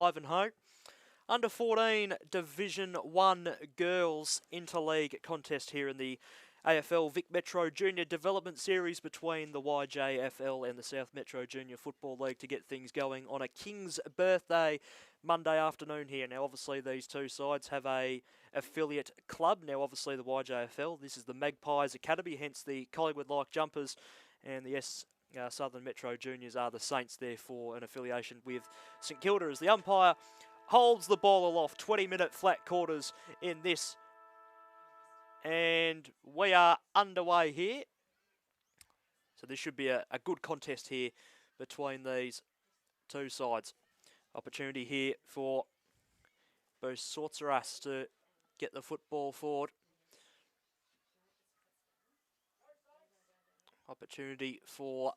Ivanhoe. Under 14 Division 1 Girls Interleague contest here in the AFL Vic Metro Junior Development Series between the YJFL and the South Metro Junior Football League to get things going on a King's Birthday Monday afternoon here. Now, obviously, these two sides have a affiliate club. Now, obviously, the YJFL, this is the Magpies Academy, hence the Collingwood-like jumpers, and the Southern Metro Juniors are the Saints there for an affiliation with St Kilda as the umpire holds the ball aloft. 20-minute flat quarters in this. And we are underway here. So this should be a good contest here between these two sides. Opportunity here for both Sorceras to get the football forward. Opportunity for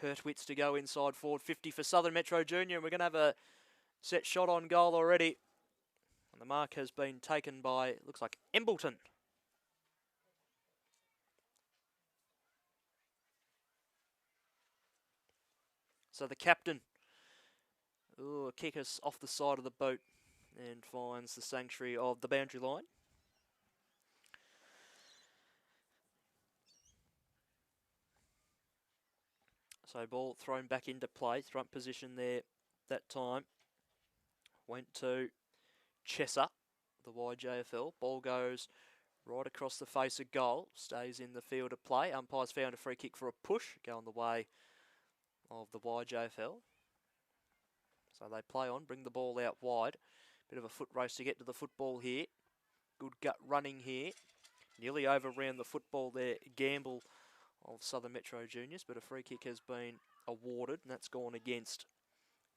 Hurtwitz to go inside forward. 50 for Southern Metro Junior. And we're going to have a set shot on goal already. And the mark has been taken by, looks like, Embleton. So the captain will kick us off the side of the boat and finds the sanctuary of the boundary line. So ball thrown back into play, front position there that time. Went to Chesser, the YJFL. Ball goes right across the face of goal, stays in the field of play. Umpire's found a free kick for a push, going the way of the YJFL. So they play on, bring the ball out wide. Bit of a foot race to get to the football here. Good gut running here. Nearly overran the football there, Gamble of Southern Metro Juniors, but a free kick has been awarded, and that's gone against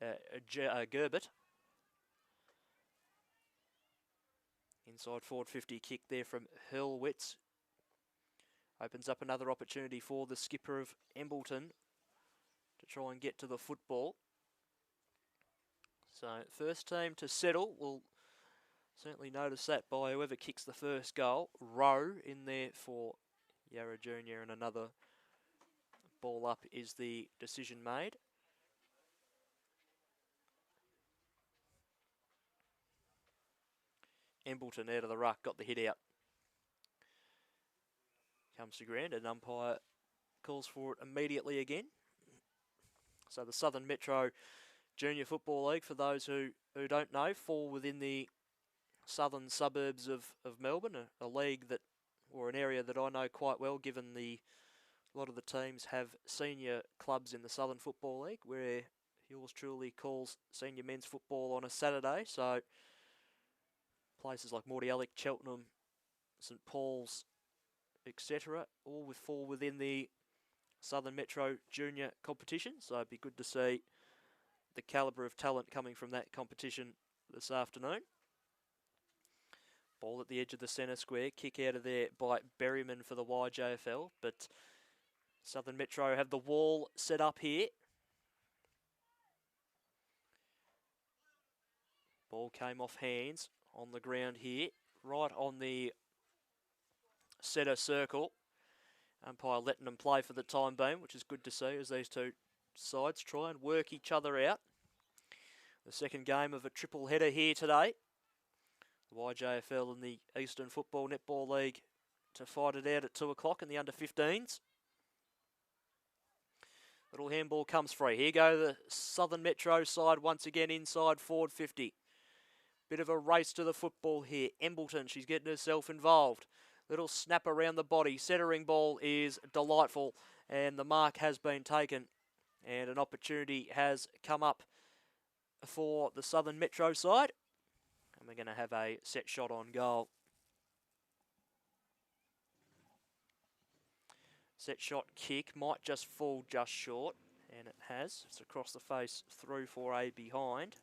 Gerbert. Inside forward 50 kick there from Hurlwitz. Opens up another opportunity for the skipper of Embleton to try and get to the football. So first team to settle, we'll certainly notice that by whoever kicks the first goal. Rowe in there for Yarra Junior, and another ball up is the decision made. Embleton out of the ruck, got the hit out. Comes to ground, and umpire calls for it immediately again. So the Southern Metro Junior Football League, for those who don't know, fall within the southern suburbs of Melbourne, a league that, or an area that I know quite well, given a lot of the teams have senior clubs in the Southern Football League, where yours truly calls senior men's football on a Saturday. So places like Mordialloc, Cheltenham, St Paul's, etc., all fall within the Southern Metro Junior competition. So it'd be good to see the calibre of talent coming from that competition this afternoon. Ball at the edge of the centre square. Kick out of there by Berryman for the YJFL. But Southern Metro have the wall set up here. Ball came off hands on the ground here. Right on the centre circle. Umpire letting them play for the time being, which is good to see as these two sides try and work each other out. The second game of a triple header here today. The YJFL and the Eastern Football Netball League to fight it out at 2 o'clock in the under-15s. Little handball comes free. Here go the Southern Metro side once again inside forward 50. Bit of a race to the football here. Embleton, she's getting herself involved. Little snap around the body. Centering ball is delightful, and the mark has been taken. And an opportunity has come up for the Southern Metro side. And we're going to have a set shot on goal. Set shot kick might just fall just short, and it has. It's across the face through for a behind.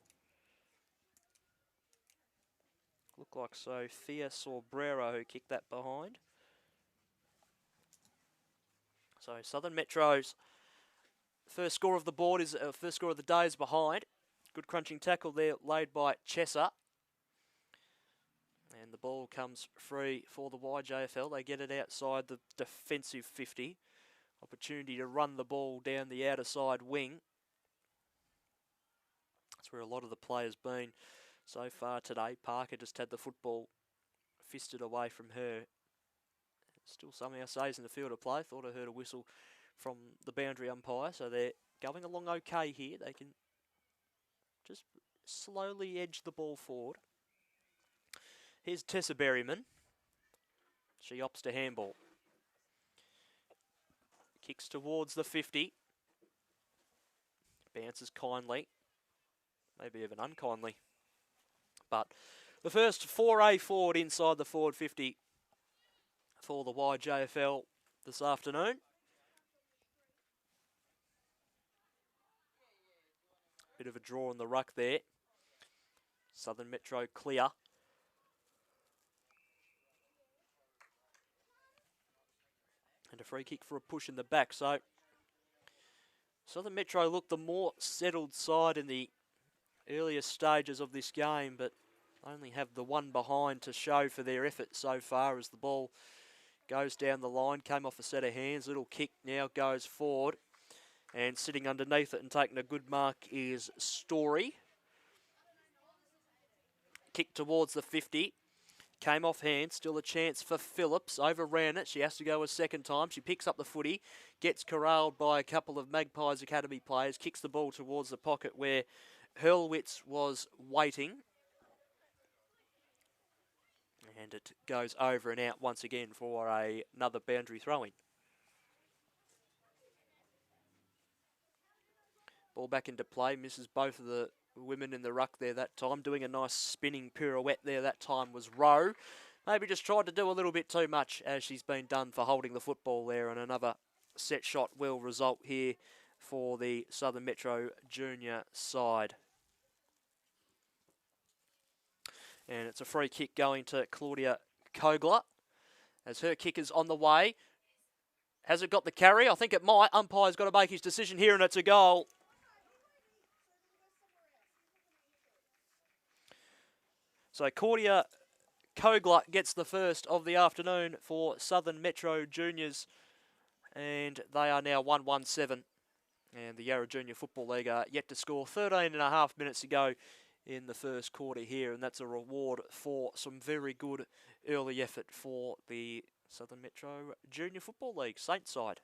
Looked like Sophia Sorbrero who kicked that behind. So Southern Metro's first score of the board is first score of the day is behind. Good crunching tackle there laid by Chesser. And the ball comes free for the YJFL. They get it outside the defensive 50. Opportunity to run the ball down the outer side wing. That's where a lot of the players been so far today. Parker just had the football fisted away from her. Still somehow stays in the field of play. Thought I heard a whistle from the boundary umpire. So they're going along okay here. They can just slowly edge the ball forward. Here's Tessa Berryman. She opts to handball. Kicks towards the 50. Bounces kindly. Maybe even unkindly. But the first foray forward inside the forward 50 for the YJFL this afternoon. Bit of a draw on the ruck there. Southern Metro clear. And a free kick for a push in the back. So Southern Metro looked the more settled side in the earlier stages of this game, but only have the one behind to show for their effort so far as the ball goes down the line. Came off a set of hands. Little kick now goes forward. And sitting underneath it and taking a good mark is Story. Kick towards the 50. Came off hand. Still a chance for Phillips. Overran it. She has to go a second time. She picks up the footy. Gets corralled by a couple of Magpies Academy players. Kicks the ball towards the pocket where Hurlwitz was waiting. And it goes over and out once again for another boundary throw-in. Ball back into play. Misses both of the women in the ruck there that time. Doing a nice spinning pirouette there that time was Rowe. Maybe just tried to do a little bit too much as she's been done for holding the football there. And another set shot will result here for the Southern Metro junior side. And it's a free kick going to Claudia Kogler as her kick is on the way. Has it got the carry? I think it might. Umpire's got to make his decision here and it's a goal. So Claudia Kogler gets the first of the afternoon for Southern Metro Juniors. And they are now 1-1-7. And the Yarra Junior Football League are yet to score. 13 and a half minutes to go in the first quarter here, and that's a reward for some very good early effort for the Southern Metro Junior Football League, Saints side.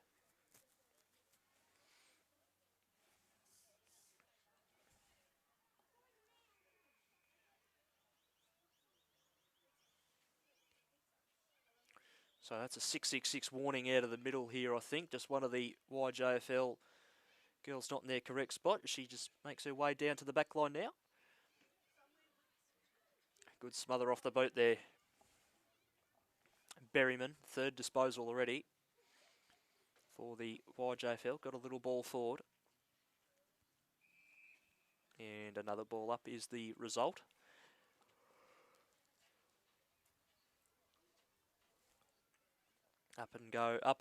So that's a 666 warning out of the middle here, I think. Just one of the YJFL girls not in their correct spot. She just makes her way down to the back line now. Good smother off the boot there. Berryman, third disposal already for the YJFL. Got a little ball forward. And another ball up is the result. Up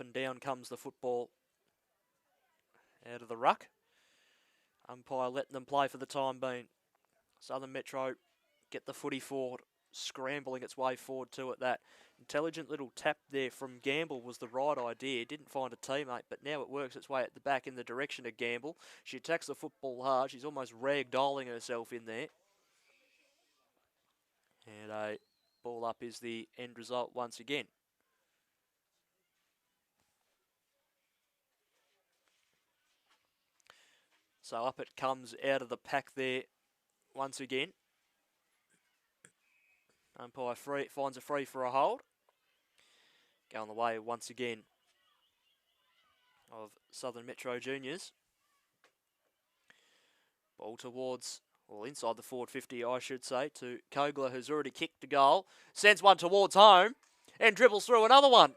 and down comes the football out of the ruck. Umpire letting them play for the time being. Southern Metro get the footy forward, scrambling its way forward to it. That intelligent little tap there from Gamble was the right idea. Didn't find a teammate, but now it works its way at the back in the direction of Gamble. She attacks the football hard. She's almost ragdolling herself in there. And a ball up is the end result once again. So up it comes out of the pack there once again. Umpire finds a free for a hold. Going the way once again of Southern Metro Juniors. Ball towards, well, inside the forward 50, I should say, to Kogler, who's already kicked the goal. Sends one towards home and dribbles through another one.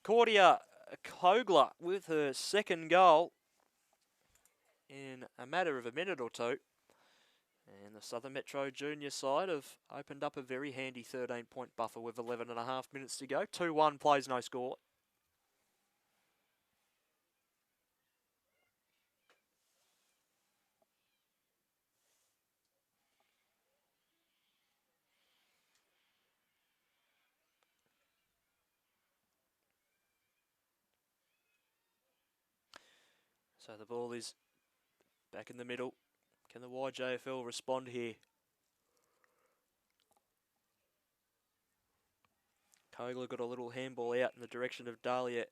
Claudia Kogler with her second goal in a matter of a minute or two. And the Southern Metro junior side have opened up a very handy 13-point buffer with 11 and a half minutes to go. 2-1 plays no score. So the ball is back in the middle. Can the YJFL respond here? Kogler got a little handball out in the direction of Dahlia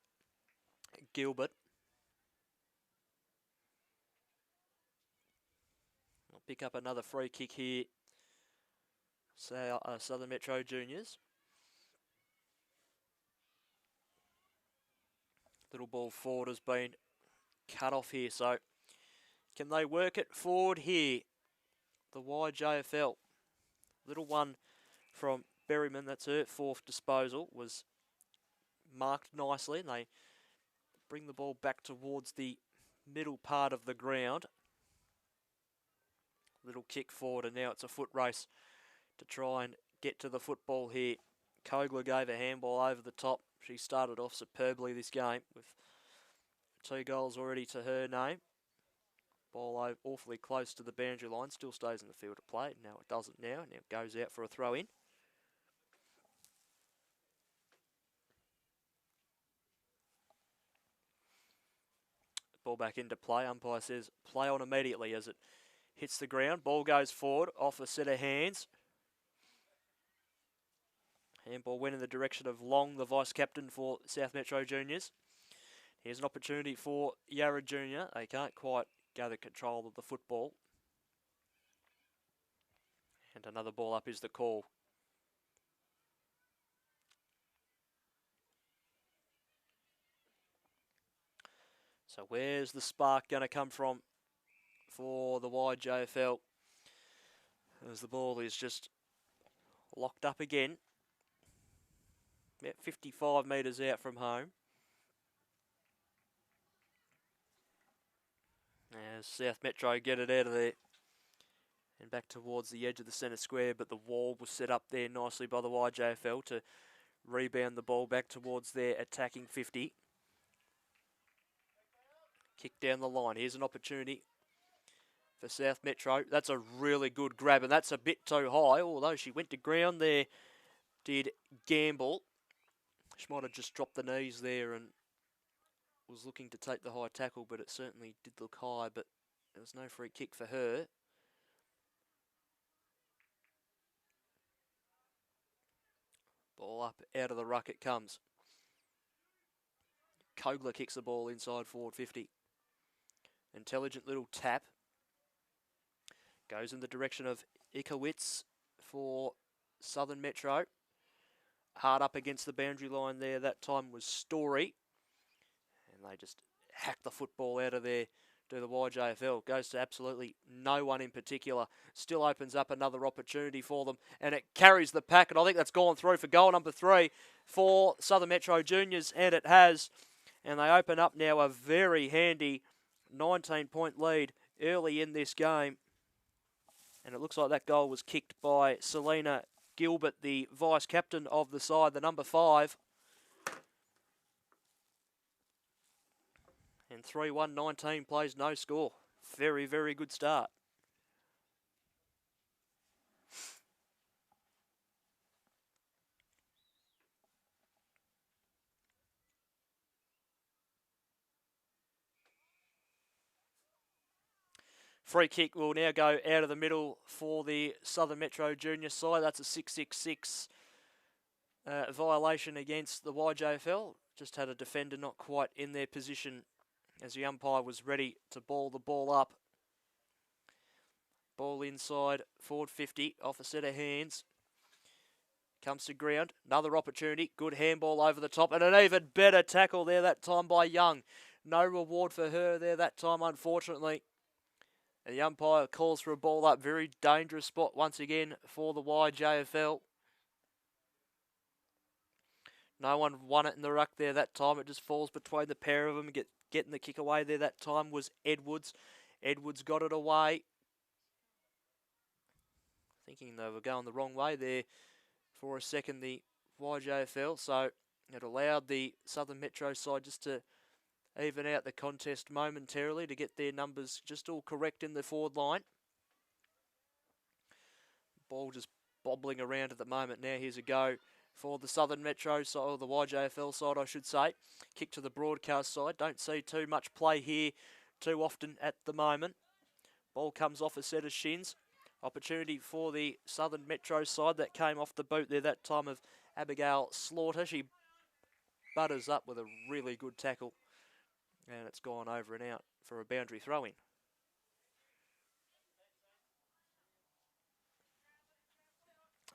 Gilbert. I'll pick up another free kick here. Southern Metro Juniors. Little ball forward has been cut off here, so can they work it forward here? The YJFL. Little one from Berryman, that's her fourth disposal, was marked nicely, and they bring the ball back towards the middle part of the ground. Little kick forward, and now it's a foot race to try and get to the football here. Kogler gave a handball over the top. She started off superbly this game with 2 goals already to her name. Ball awfully close to the boundary line, still stays in the field of play. Now it doesn't now it goes out for a throw in. Ball back into play. Umpire says play on immediately as it hits the ground. Ball goes forward off a set of hands. Handball went in the direction of Long, the vice-captain for South Metro Juniors. Here's an opportunity for Yarra Junior. They can't quite gather control of the football. And another ball up is the call. So where's the spark going to come from for the YJFL? As the ball is just locked up again. About 55 metres out from home. As South Metro get it out of there and back towards the edge of the centre square, but the wall was set up there nicely by the YJFL to rebound the ball back towards their attacking 50. Kick down the line. Here's an opportunity for South Metro. That's a really good grab, and that's a bit too high, although she went to ground there, did Gamble. She might have just dropped the knees there and was looking to take the high tackle, but it certainly did look high, but there was no free kick for her. Ball up, out of the ruck it comes. Kogler kicks the ball inside forward 50. Intelligent little tap. Goes in the direction of Ikowitz for Southern Metro. Hard up against the boundary line there. That time was Story. And they just hack the football out of there to the YJFL. Goes to absolutely no one in particular. Still opens up another opportunity for them. And it carries the pack. And I think that's gone through for goal number 3 for Southern Metro Juniors. And it has. And they open up now a very handy 19-point lead early in this game. And it looks like that goal was kicked by Selena Gilbert, the vice-captain of the side, the number 5. And 3-1-19 plays no score. Very, very good start. Free kick will now go out of the middle for the Southern Metro Junior side. That's a 666 violation against the YJFL. Just had a defender not quite in their position as the umpire was ready to ball the ball up. Ball inside, forward 50, off a set of hands. Comes to ground, another opportunity, good handball over the top, and an even better tackle there that time by Young. No reward for her there that time, unfortunately. And the umpire calls for a ball up. Very dangerous spot once again for the YJFL. No one won it in the ruck there that time. It just falls between the pair of them. Getting the kick away there that time was Edwards. Edwards got it away. Thinking they were going the wrong way there for a second, the YJFL. So it allowed the Southern Metro side just to even out the contest momentarily to get their numbers just all correct in the forward line. Ball just bobbling around at the moment. Now here's a go for the Southern Metro side, or the YJFL side I should say. Kick to the broadcast side. Don't see too much play here too often at the moment. Ball comes off a set of shins. Opportunity for the Southern Metro side that came off the boot there that time of Abigail Slaughter. She butters up with a really good tackle. And it's gone over and out for a boundary throw-in.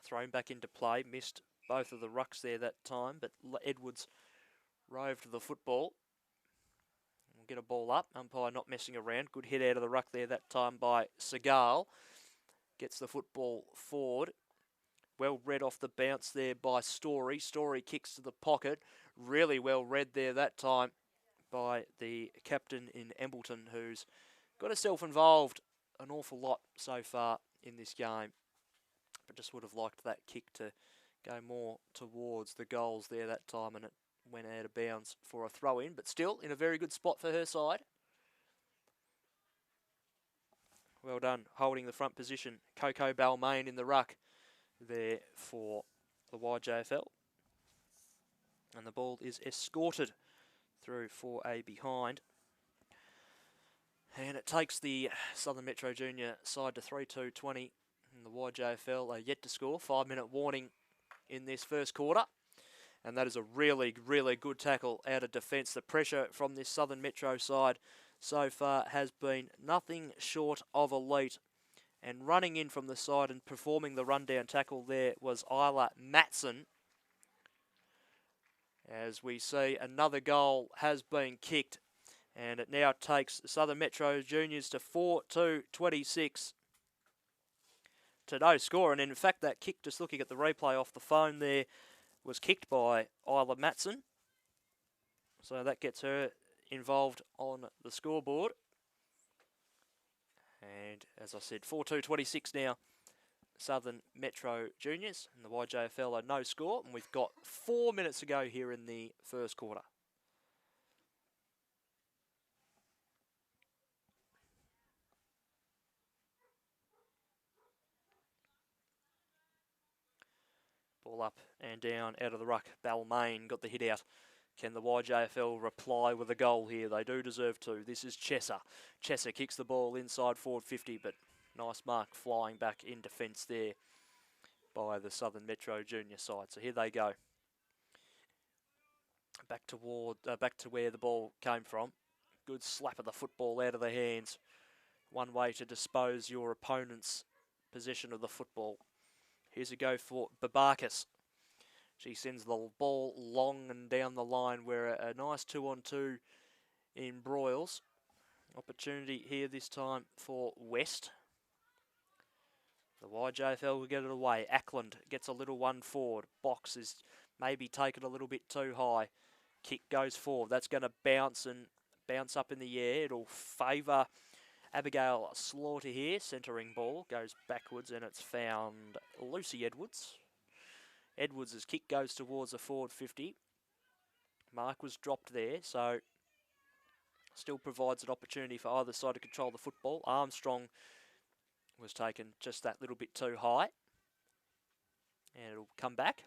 Thrown back into play. Missed both of the rucks there that time, but Edwards roved the football. We'll get a ball up. Umpire not messing around. Good hit out of the ruck there that time by Segal. Gets the football forward. Well read off the bounce there by Story. Story kicks to the pocket. Really well read there that time by the captain in Embleton, who's got herself involved an awful lot so far in this game. But just would have liked that kick to go more towards the goals there that time, and it went out of bounds for a throw-in, but still in a very good spot for her side. Well done, holding the front position. Coco Balmain in the ruck there for the YJFL. And the ball is escorted through for a behind. And it takes the Southern Metro Junior side to 3-2-20. And the YJFL are yet to score. 5-minute warning in this first quarter. And that is a really, really good tackle out of defence. The pressure from this Southern Metro side so far has been nothing short of elite. And running in from the side and performing the rundown tackle there was Isla Matson. As we see, another goal has been kicked. And it now takes Southern Metro Juniors to 4-2-26 to no score. And in fact, that kick, just looking at the replay off the phone there, was kicked by Isla Matson. So that gets her involved on the scoreboard. And as I said, 4-2-26 now, Southern Metro Juniors. And the YJFL are no score. And we've got 4 minutes to go here in the first quarter. Ball up and down out of the ruck. Balmain got the hit out. Can the YJFL reply with a goal here? They do deserve to. This is Chesser. Chesser kicks the ball inside forward 50, but nice mark flying back in defence there by the Southern Metro Junior side. So here they go. Back to where the ball came from. Good slap of the football out of the hands. One way to dispose your opponent's possession of the football. Here's a go for Babakis. She sends the ball long and down the line where a nice 2-on-2 embroils. Opportunity here this time for West. The YJFL will get it away. Ackland gets a little one forward. Box is maybe taken a little bit too high. Kick goes forward. That's going to bounce up in the air. It'll favour Abigail Slaughter here. Centering ball goes backwards and it's found Lucy Edwards. Edwards' kick goes towards the forward 50. Mark was dropped there, so still provides an opportunity for either side to control the football. Armstrong was taken just that little bit too high. And it'll come back.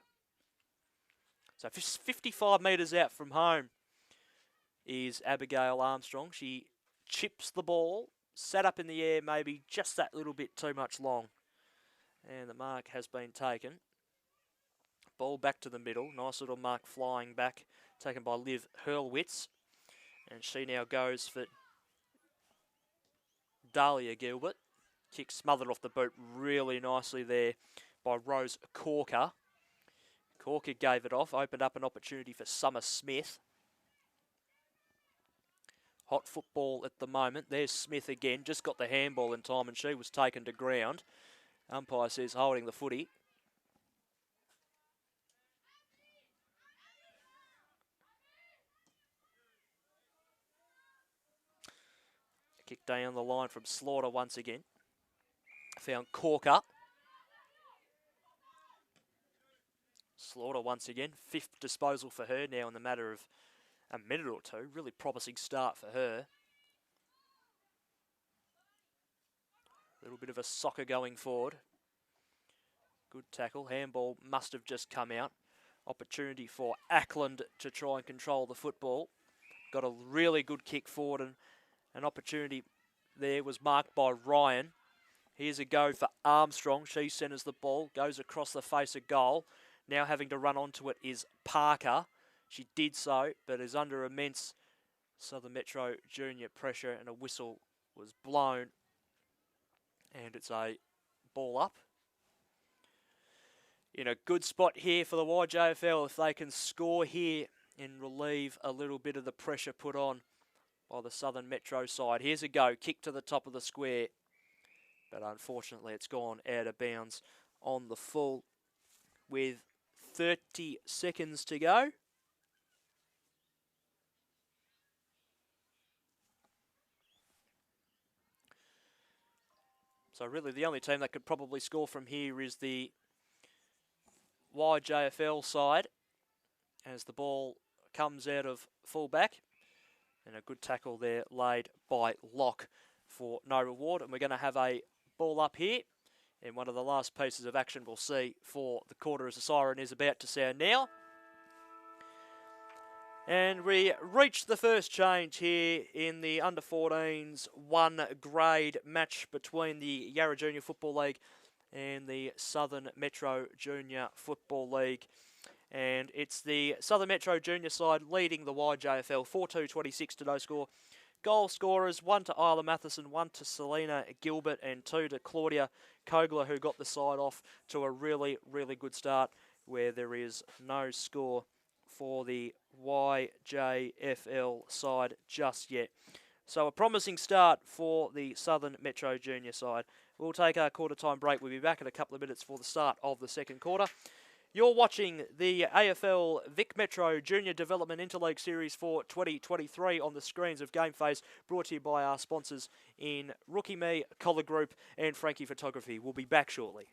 So 55 metres out from home is Abigail Armstrong. She chips the ball, sat up in the air maybe just that little bit too much long. And the mark has been taken. Ball back to the middle. Nice little mark flying back, taken by Liv Hurlwitz. And she now goes for Dahlia Gilbert. Kick smothered off the boot really nicely there by Rose Corker. Corker gave it off, opened up an opportunity for Summer Smith. Hot football at the moment. There's Smith again. Just got the handball in time and she was taken to ground. Umpire says holding the footy. Kick down the line from Slaughter once again. Found Corker. Slaughter once again. 5th disposal for her now in the matter of a minute or two. Really promising start for her. A little bit of a soccer going forward. Good tackle. Handball must have just come out. Opportunity for Ackland to try and control the football. Got a really good kick forward and An opportunity there was marked by Ryan. Here's a go for Armstrong. She centres the ball, goes across the face of goal. Now having to run onto it is Parker. She did so, but is under immense Southern Metro Junior pressure, and a whistle was blown. And it's a ball up. In a good spot here for the YJFL if they can score here and relieve a little bit of the pressure put on by the Southern Metro side. Here's a go, kick to the top of the square. But unfortunately it's gone out of bounds on the full with 30 seconds to go. So really the only team that could probably score from here is the YJFL side as the ball comes out of full-back. And a good tackle there laid by Locke for no reward. And we're going to have a ball up here. And one of the last pieces of action we'll see for the quarter as the siren is about to sound now. And we reached the first change here in the under-14s 1 grade match between the Yarra Junior Football League and the Southern Metro Junior Football League. And it's the Southern Metro Junior side leading the YJFL 4-2-26 to no score. Goal scorers, 1 to Isla Matheson, 1 to Selena Gilbert, and 2 to Claudia Kogler, who got the side off to a really, really good start where there is no score for the YJFL side just yet. So a promising start for the Southern Metro Junior side. We'll take our quarter time break. We'll be back in a couple of minutes for the start of the second quarter. You're watching the AFL Vic Metro Junior Development Interleague Series for 2023 on the screens of Gameface, brought to you by our sponsors in Rookie Me, Collar Group and Frankie Photography. We'll be back shortly.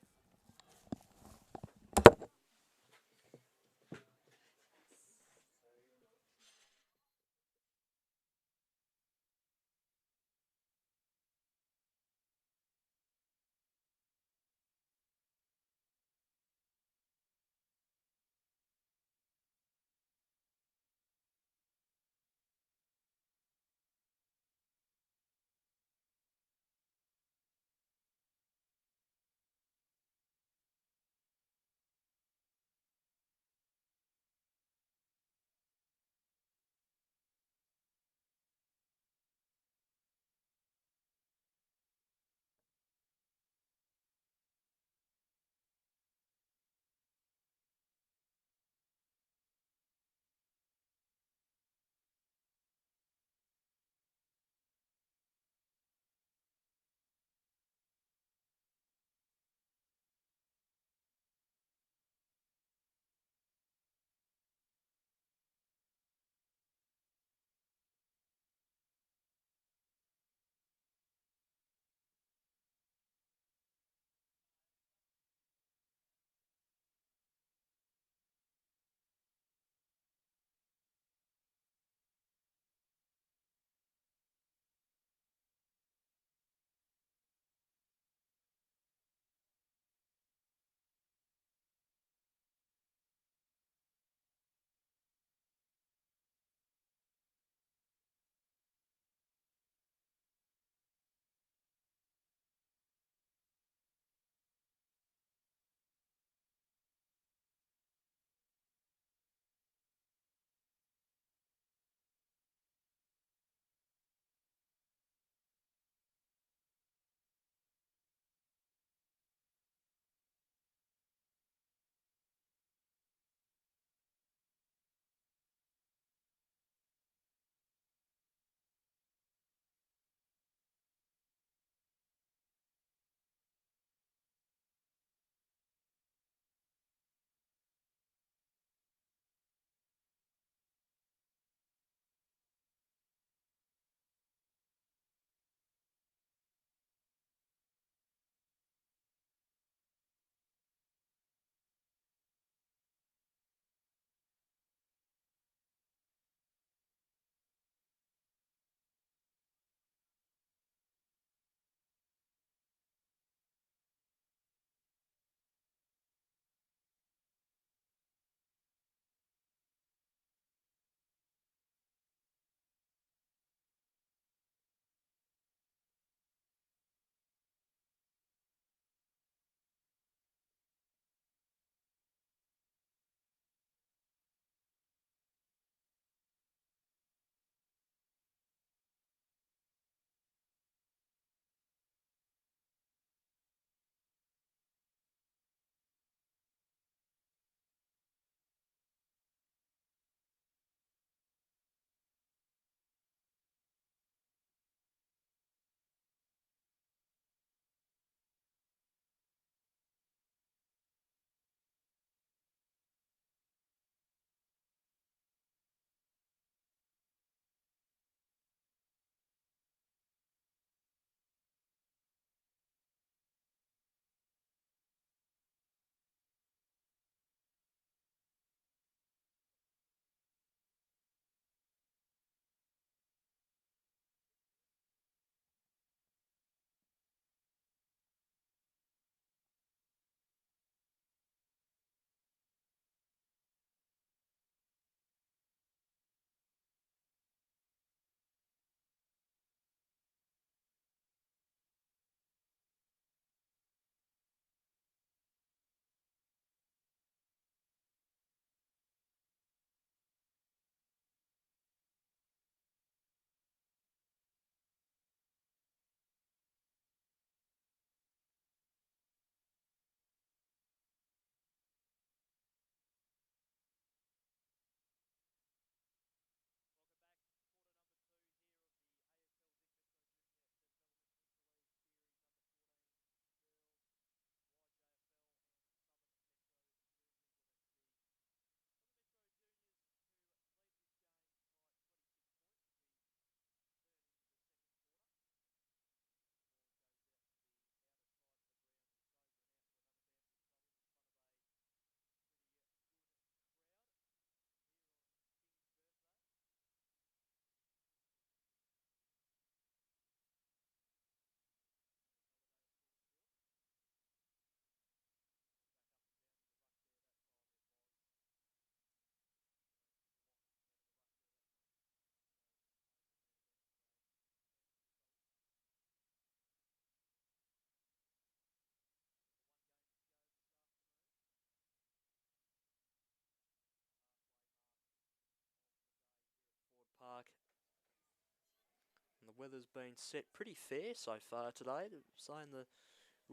weather's been set pretty fair so far today. They're saying the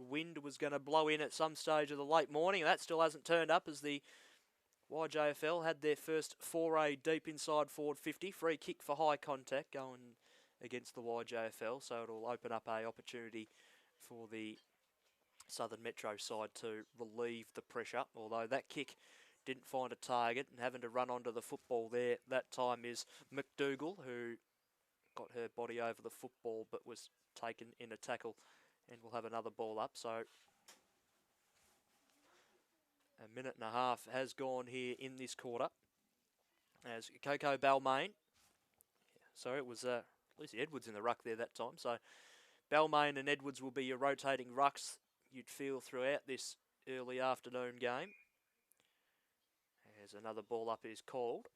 wind was going to blow in at some stage of the late morning. That still hasn't turned up as the YJFL had their first foray deep inside forward 50. Free kick for high contact going against the YJFL, so it'll open up a opportunity for the Southern Metro side to relieve the pressure, although that kick didn't find a target and having to run onto the football there that time is McDougall, who got her body over the football but was taken in a tackle and will have another ball up. So a minute and a half has gone here in this quarter as Coco Balmain, so it was Lucy Edwards in the ruck there that time, so Balmain and Edwards will be your rotating rucks you'd feel throughout this early afternoon game. As another ball up is called.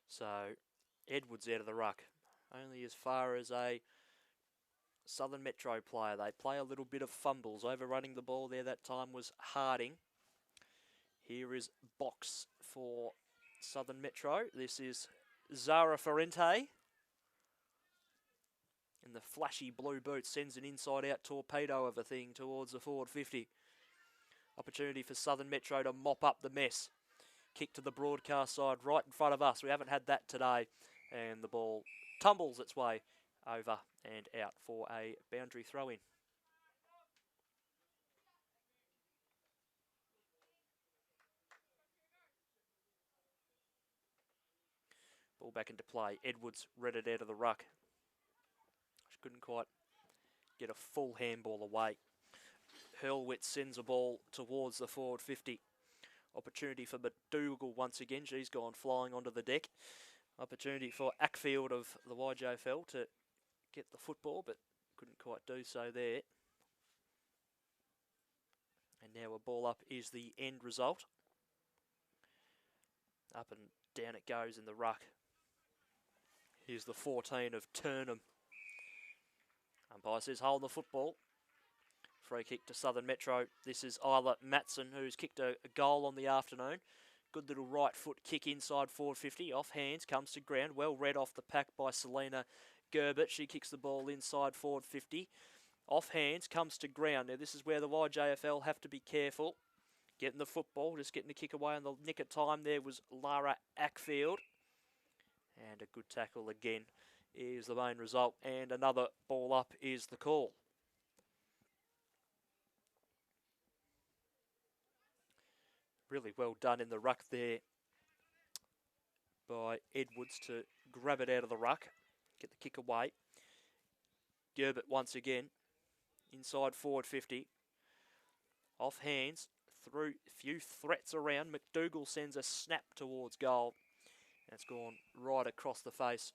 So Edwards out of the ruck, only as far as a Southern Metro player. They play a little bit of fumbles. Overrunning the ball there that time was Harding. Here is Box for Southern Metro. This is Zara Ferrente. In the flashy blue boots, sends an inside-out torpedo of a thing towards the forward 50. Opportunity for Southern Metro to mop up the mess. Kick to the broadcast side right in front of us. We haven't had that today. And the ball tumbles its way over and out for a boundary throw-in. Ball back into play. Edwards read it out of the ruck. She couldn't quite get a full handball away. Hurlwitz sends a ball towards the forward 50. Opportunity for McDougall once again. She's gone flying onto the deck. Opportunity for Ackfield of the YJFL to get the football, but couldn't quite do so there. And now a ball up is the end result. Up and down it goes in the ruck. Here's the 14 of Turnham. Umpire says hold the football. Free kick to Southern Metro. This is Isla Matson, who's kicked a goal on the afternoon. Good little right foot kick inside forward 50. Off hands, comes to ground. Well read off the pack by Selena Gerbert. She kicks the ball inside forward 50. Off hands, comes to ground. Now this is where the YJFL have to be careful. Getting the football, just getting the kick away in the nick of time there was Lara Ackfield. And a good tackle again is the main result. And another ball up is the call. Really well done in the ruck there by Edwards to grab it out of the ruck, get the kick away. Gerbert once again, inside forward 50. Off hands, through a few threats around. McDougall sends a snap towards goal. That's gone right across the face,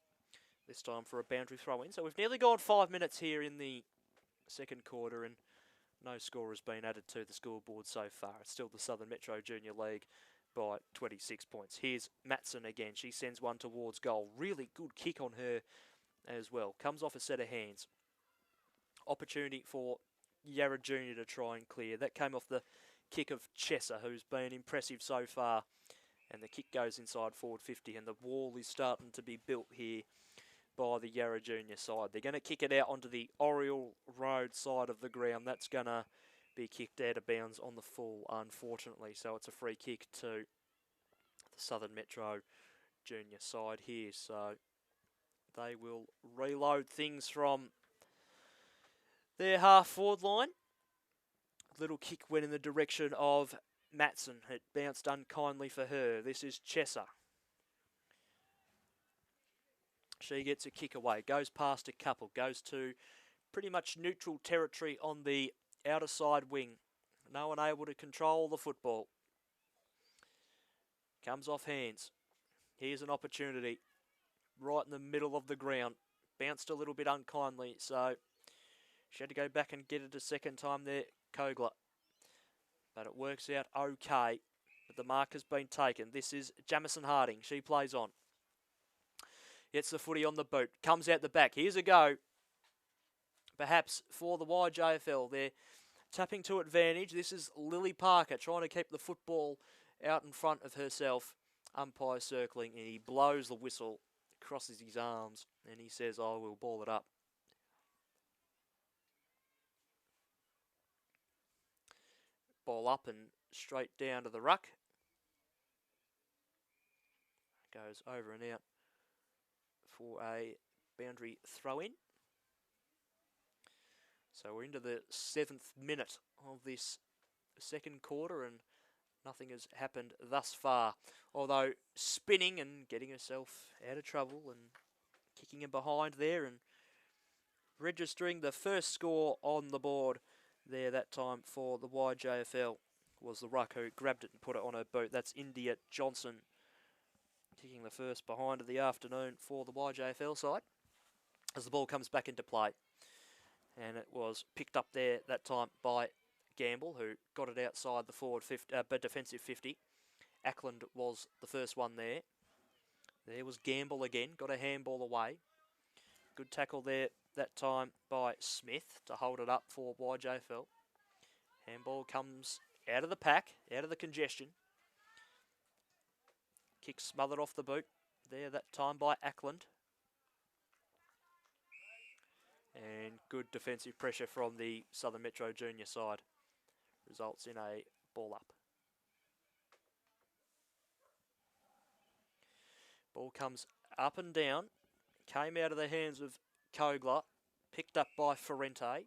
this time for a boundary throw-in. So we've nearly gone 5 minutes here in the second quarter, and no score has been added to the scoreboard so far. It's still the Southern Metro Junior League by 26 points. Here's Matson again. She sends one towards goal. Really good kick on her as well. Comes off a set of hands. Opportunity for Yarra Junior to try and clear. That came off the kick of Chesser, who's been impressive so far. And the kick goes inside forward 50, and the wall is starting to be built here by the Yarra Junior side. They're going to kick it out onto the Oriole Road side of the ground. That's going to be kicked out of bounds on the full, unfortunately. So it's a free kick to the Southern Metro Junior side here. So they will reload things from their half-forward line. Little kick went in the direction of Matson. It bounced unkindly for her. This is Chesser. She gets a kick away, goes past a couple, goes to pretty much neutral territory on the outer side wing. No one able to control the football. Comes off hands. Here's an opportunity right in the middle of the ground. Bounced a little bit unkindly, so she had to go back and get it a second time there, Kogler. But it works out okay. But the mark has been taken. This is Jamison Harding. She plays on. Gets the footy on the boot. Comes out the back. Here's a go. Perhaps for the YJFL. They're tapping to advantage. This is Lily Parker trying to keep the football out in front of herself, umpire circling, and he blows the whistle, crosses his arms, and he says, "I will ball it up." Ball up and straight down to the ruck. Goes over and out for a boundary throw-in. So we're into the 7th minute of this second quarter, and nothing has happened thus far. Although spinning and getting herself out of trouble and kicking in behind there and registering the first score on the board there that time for the YJFL was the ruck who grabbed it and put it on her boot. That's India Johnson kicking the first behind of the afternoon for the YJFL side as the ball comes back into play. And it was picked up there that time by Gamble, who got it outside the forward 50, defensive 50. Ackland was the first one there. There was Gamble again, got a handball away. Good tackle there that time by Smith to hold it up for YJFL. Handball comes out of the pack, out of the congestion. Kick smothered off the boot there that time by Ackland. And good defensive pressure from the Southern Metro Junior side results in a ball up. Ball comes up and down, came out of the hands of Kogler, picked up by Ferrente,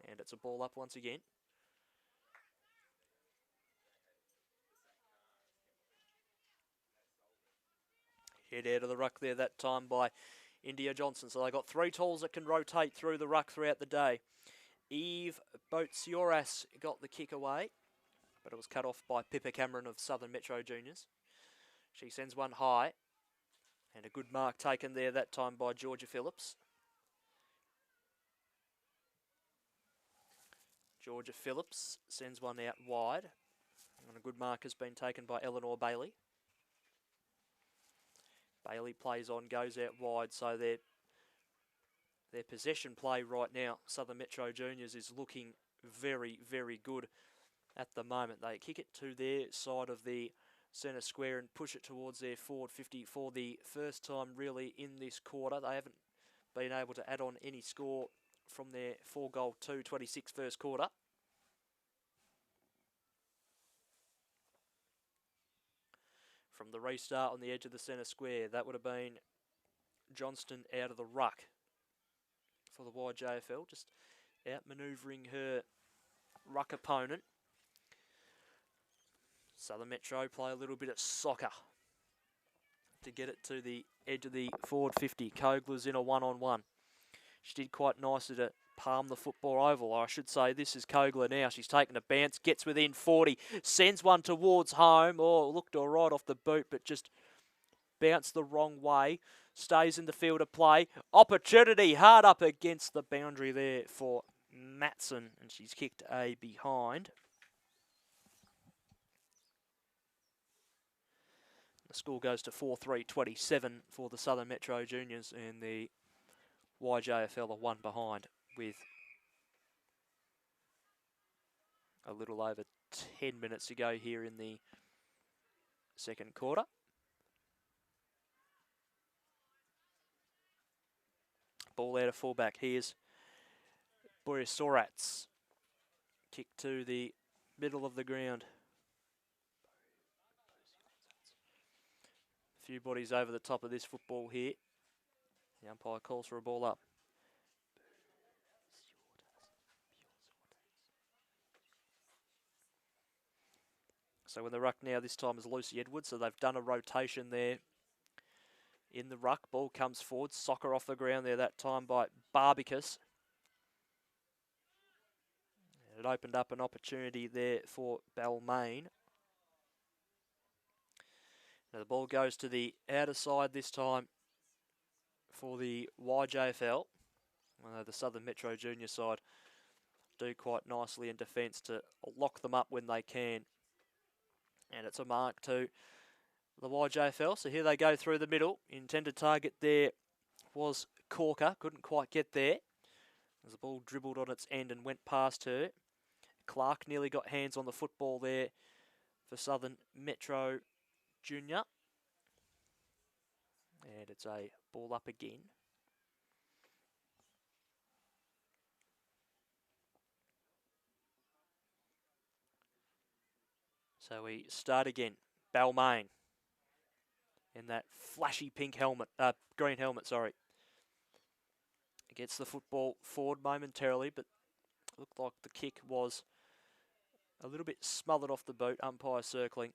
and it's a ball up once again. Head out of the ruck there that time by India Johnson. So they got 3 tools that can rotate through the ruck throughout the day. Eve Boatsioras got the kick away, but it was cut off by Pippa Cameron of Southern Metro Juniors. She sends one high, and a good mark taken there that time by Georgia Phillips. Georgia Phillips sends one out wide, and a good mark has been taken by Eleanor Bailey. Bailey plays on, goes out wide, so their possession play right now, Southern Metro Juniors, is looking very, very good at the moment. They kick it to their side of the centre square and push it towards their forward 50 for the first time really in this quarter. They haven't been able to add on any score from their 4-goal 2-26 first quarter. From the restart on the edge of the centre square, that would have been Johnston out of the ruck for the YJFL, just outmanoeuvring her ruck opponent. Southern Metro play a little bit of soccer to get it to the edge of the forward 50. Kogler's in a one-on-one. She did quite nicely to palm the football oval. I should say this is Kogler now. She's taken a bounce, gets within 40, sends one towards home. Oh, looked all right off the boot, but just bounced the wrong way. Stays in the field of play. Opportunity hard up against the boundary there for Matson, and she's kicked a behind. The score goes to 4-3-27 for the Southern Metro Juniors, and the YJFL are 1 behind with a little over 10 minutes to go here in the second quarter. Ball out of fullback. Here's Borissorats. Kick to the middle of the ground. A few bodies over the top of this football here. The umpire calls for a ball up. So in the ruck now, this time is Lucy Edwards. So they've done a rotation there in the ruck. Ball comes forward. Soccer off the ground there that time by Barbicus. It opened up an opportunity there for Balmain. Now the ball goes to the outer side this time for the YJFL. Although the Southern Metro Junior side do quite nicely in defence to lock them up when they can. And it's a mark to the YJFL. So here they go through the middle. Intended target there was Corker. Couldn't quite get there as the ball dribbled on its end and went past her. Clark nearly got hands on the football there for Southern Metro Junior. And it's a ball up again. So we start again. Balmain in that flashy pink helmet, green helmet, sorry. Gets the football forward momentarily, but looked like the kick was a little bit smothered off the boot, umpire circling.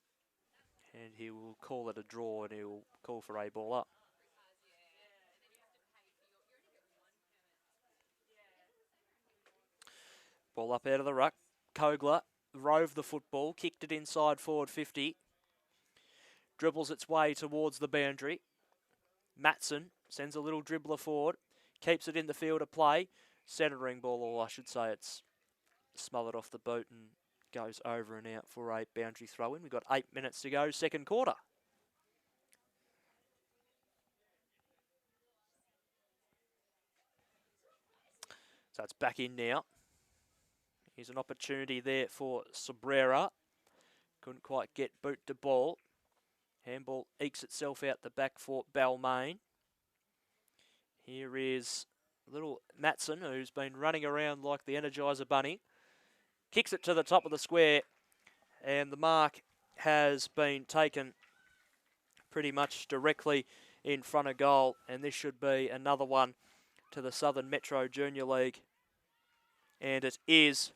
And he will call it a draw and he will call for a ball up. Ball up out of the ruck. Kogler rove the football, kicked it inside forward 50. Dribbles its way towards the boundary. Matson sends a little dribbler forward, keeps it in the field of play. Centering ball, or I should say it's smothered off the boot and goes over and out for a boundary throw in. We've got 8 minutes to go, second quarter. So it's back in now. Here's an opportunity there for Sabrera. Couldn't quite get boot to ball. Handball ekes itself out the back for Balmain. Here is little Matson, who's been running around like the Energizer Bunny. Kicks it to the top of the square, and the mark has been taken pretty much directly in front of goal, and this should be another one to the Southern Metro Junior League. And it is.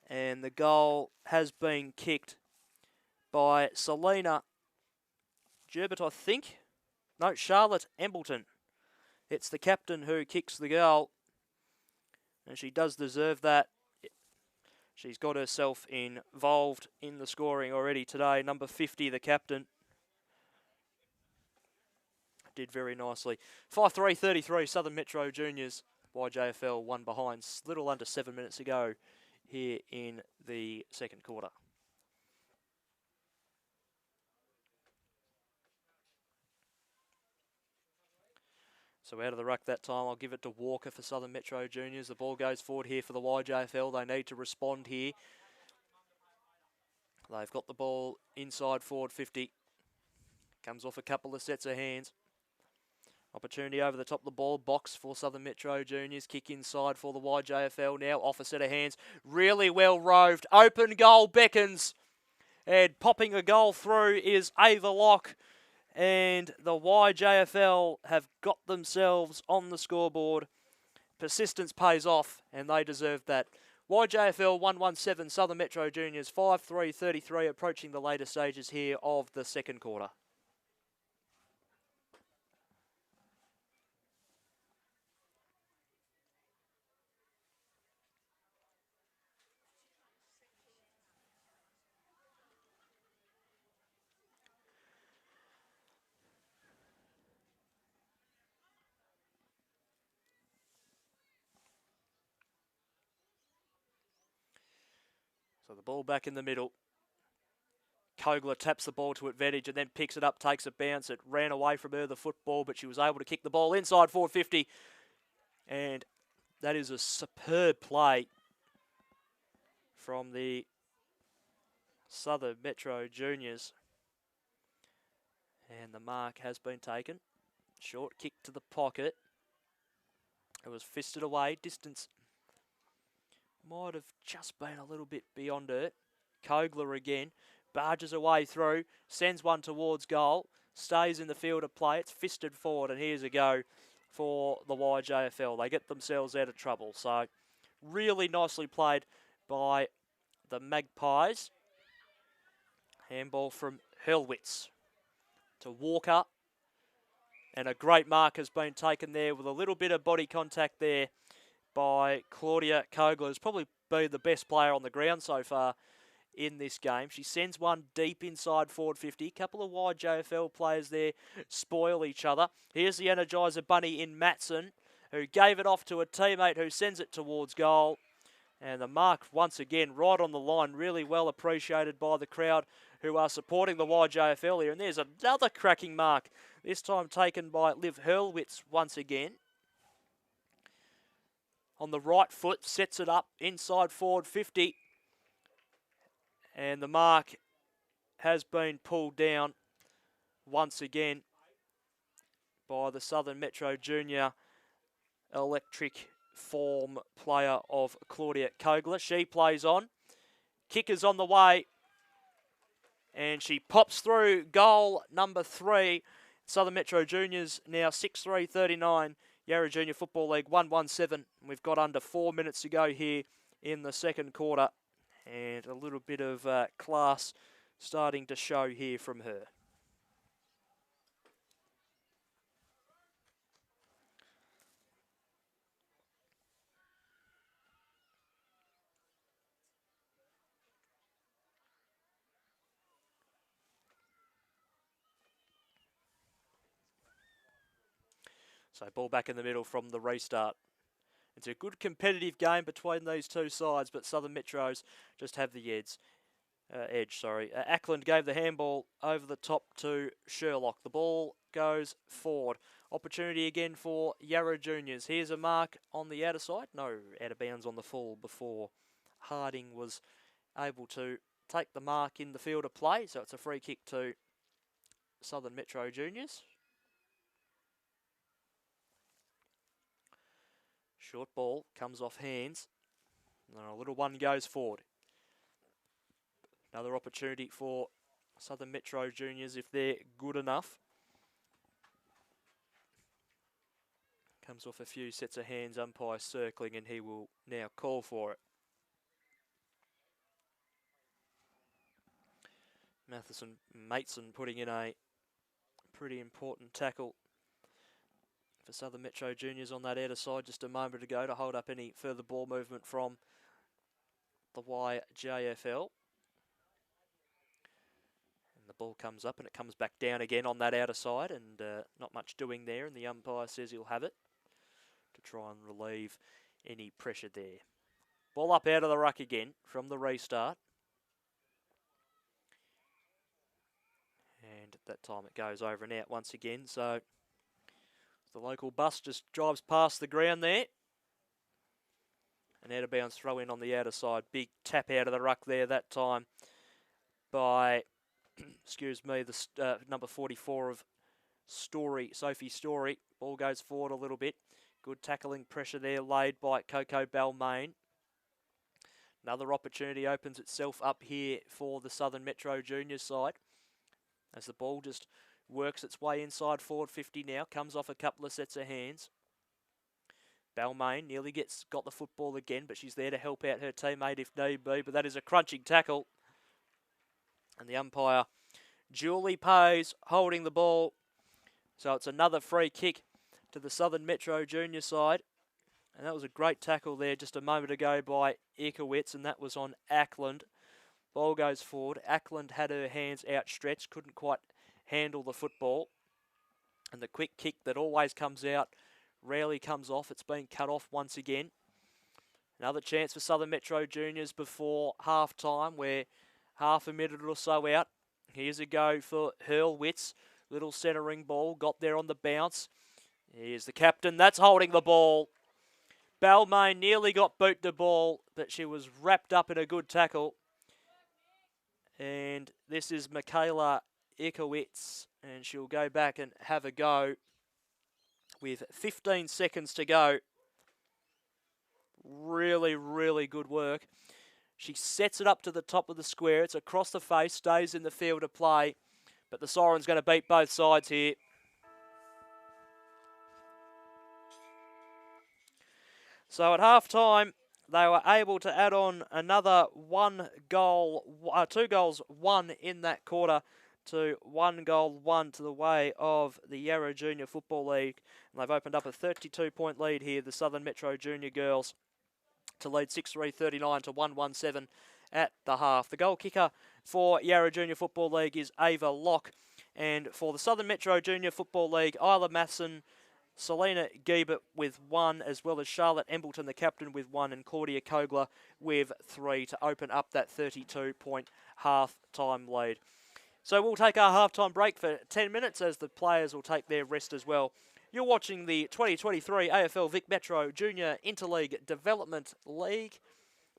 And the goal has been kicked by Selena Gerbert, I think. No, Charlotte Embleton. It's the captain who kicks the goal. And she does deserve that. She's got herself involved in the scoring already today. Number 50, the captain. Did very nicely. 5-3-33, Southern Metro Juniors. YJFL one behind. Little under 7 minutes to go here in the second quarter. So out of the ruck that time, I'll give it to Walker for Southern Metro Juniors. The ball goes forward here for the YJFL. They need to respond here. They've got the ball inside forward 50. Comes off a couple of sets of hands. Opportunity over the top of the ball. Box for Southern Metro Juniors. Kick inside for the YJFL now. Off a set of hands. Really well roved. Open goal beckons. And popping a goal through is Ava Locke. And the YJFL have got themselves on the scoreboard. Persistence pays off, and they deserve that. YJFL 117, Southern Metro Juniors 5-3-33, approaching the later stages here of the second quarter. So the ball back in the middle. Kogler taps the ball to advantage and then picks it up, takes a bounce. It ran away from her, the football, but she was able to kick the ball inside 450. And that is a superb play from the Southern Metro Juniors. And the mark has been taken. Short kick to the pocket. It was fisted away. Distance might have just been a little bit beyond it. Kogler again. Barges away through. Sends one towards goal. Stays in the field of play. It's fisted forward. And here's a go for the YJFL. They get themselves out of trouble. So really nicely played by the Magpies. Handball from Hurlwitz to Walker. And a great mark has been taken there with a little bit of body contact there by Claudia Kogler, who's probably been the best player on the ground so far in this game. She sends one deep inside forward 50. Couple of YJFL players there spoil each other. Here's the Energizer Bunny in Matson, who gave it off to a teammate who sends it towards goal. And the mark, once again, right on the line, really well appreciated by the crowd who are supporting the YJFL here. And there's another cracking mark, this time taken by Liv Hurlwitz once again. On the right foot, sets it up inside forward 50. And the mark has been pulled down once again by the Southern Metro Junior electric form player of Claudia Kogler. She plays on. Kick is on the way. And she pops through goal number 3. Southern Metro Juniors now 6-3-39. Yarra Junior Football League 1-1-7. We've got under 4 minutes to go here in the second quarter. And a little bit of class starting to show here from her. So ball back in the middle from the restart. It's a good competitive game between these two sides, but Southern Metros just have the edge. Ackland gave the handball over the top to Sherlock. The ball goes forward. Opportunity again for Yarra Juniors. Here's a mark on the outer side. No, out of bounds on the full before Harding was able to take the mark in the field of play. So it's a free kick to Southern Metro Juniors. Short ball comes off hands. And a little one goes forward. Another opportunity for Southern Metro Juniors if they're good enough. Comes off a few sets of hands, umpire circling, and he will now call for it. Mateson putting in a pretty important tackle for Southern Metro Juniors on that outer side just a moment ago to hold up any further ball movement from the YJFL. And the ball comes up and it comes back down again on that outer side, and not much doing there, and the umpire says he'll have it to try and relieve any pressure there. Ball up out of the ruck again from the restart. And at that time it goes over and out once again, so the local bus just drives past the ground there. An out of bounds throw in on the outer side. Big tap out of the ruck there that time by, the number 44 of Sophie Story. Ball goes forward a little bit. Good tackling pressure there laid by Coco Balmain. Another opportunity opens itself up here for the Southern Metro Junior side as the ball just works its way inside forward 50 now. Comes off a couple of sets of hands. Balmain nearly got the football again, but she's there to help out her teammate if need be. But that is a crunching tackle. And the umpire, Julie Pays, holding the ball. So it's another free kick to the Southern Metro Junior side. And that was a great tackle there just a moment ago by Ikowitz, and that was on Ackland. Ball goes forward. Ackland had her hands outstretched, couldn't quite handle the football. And the quick kick that always comes out rarely comes off. It's been cut off once again. Another chance for Southern Metro Juniors before half-time. We're half a minute or so out. Here's a go for Hurlwitz. Little centering ball. Got there on the bounce. Here's the captain. That's holding the ball. Balmain nearly got boot the ball, but she was wrapped up in a good tackle. And this is Michaela Ikowitz, and she'll go back and have a go with 15 seconds to go. Really, really good work. She sets it up to the top of the square. It's across the face, stays in the field of play, but the siren's going to beat both sides here. So at half-time, they were able to add on another 2 goals, 1 in that quarter to 1 goal, 1 to the way of the Yarra Junior Football League. And they've opened up a 32-point lead here, the Southern Metro Junior girls, to lead 6-3-39 to 1-1-7 at the half. The goal kicker for Yarra Junior Football League is Ava Locke. And for the Southern Metro Junior Football League, Isla Masson, Selena Giebert with 1, as well as Charlotte Embleton, the captain, with 1, and Claudia Kogler with 3 to open up that 32-point half-time lead. So we'll take our half-time break for 10 minutes as the players will take their rest as well. You're watching the 2023 AFL Vic Metro Junior Interleague Development League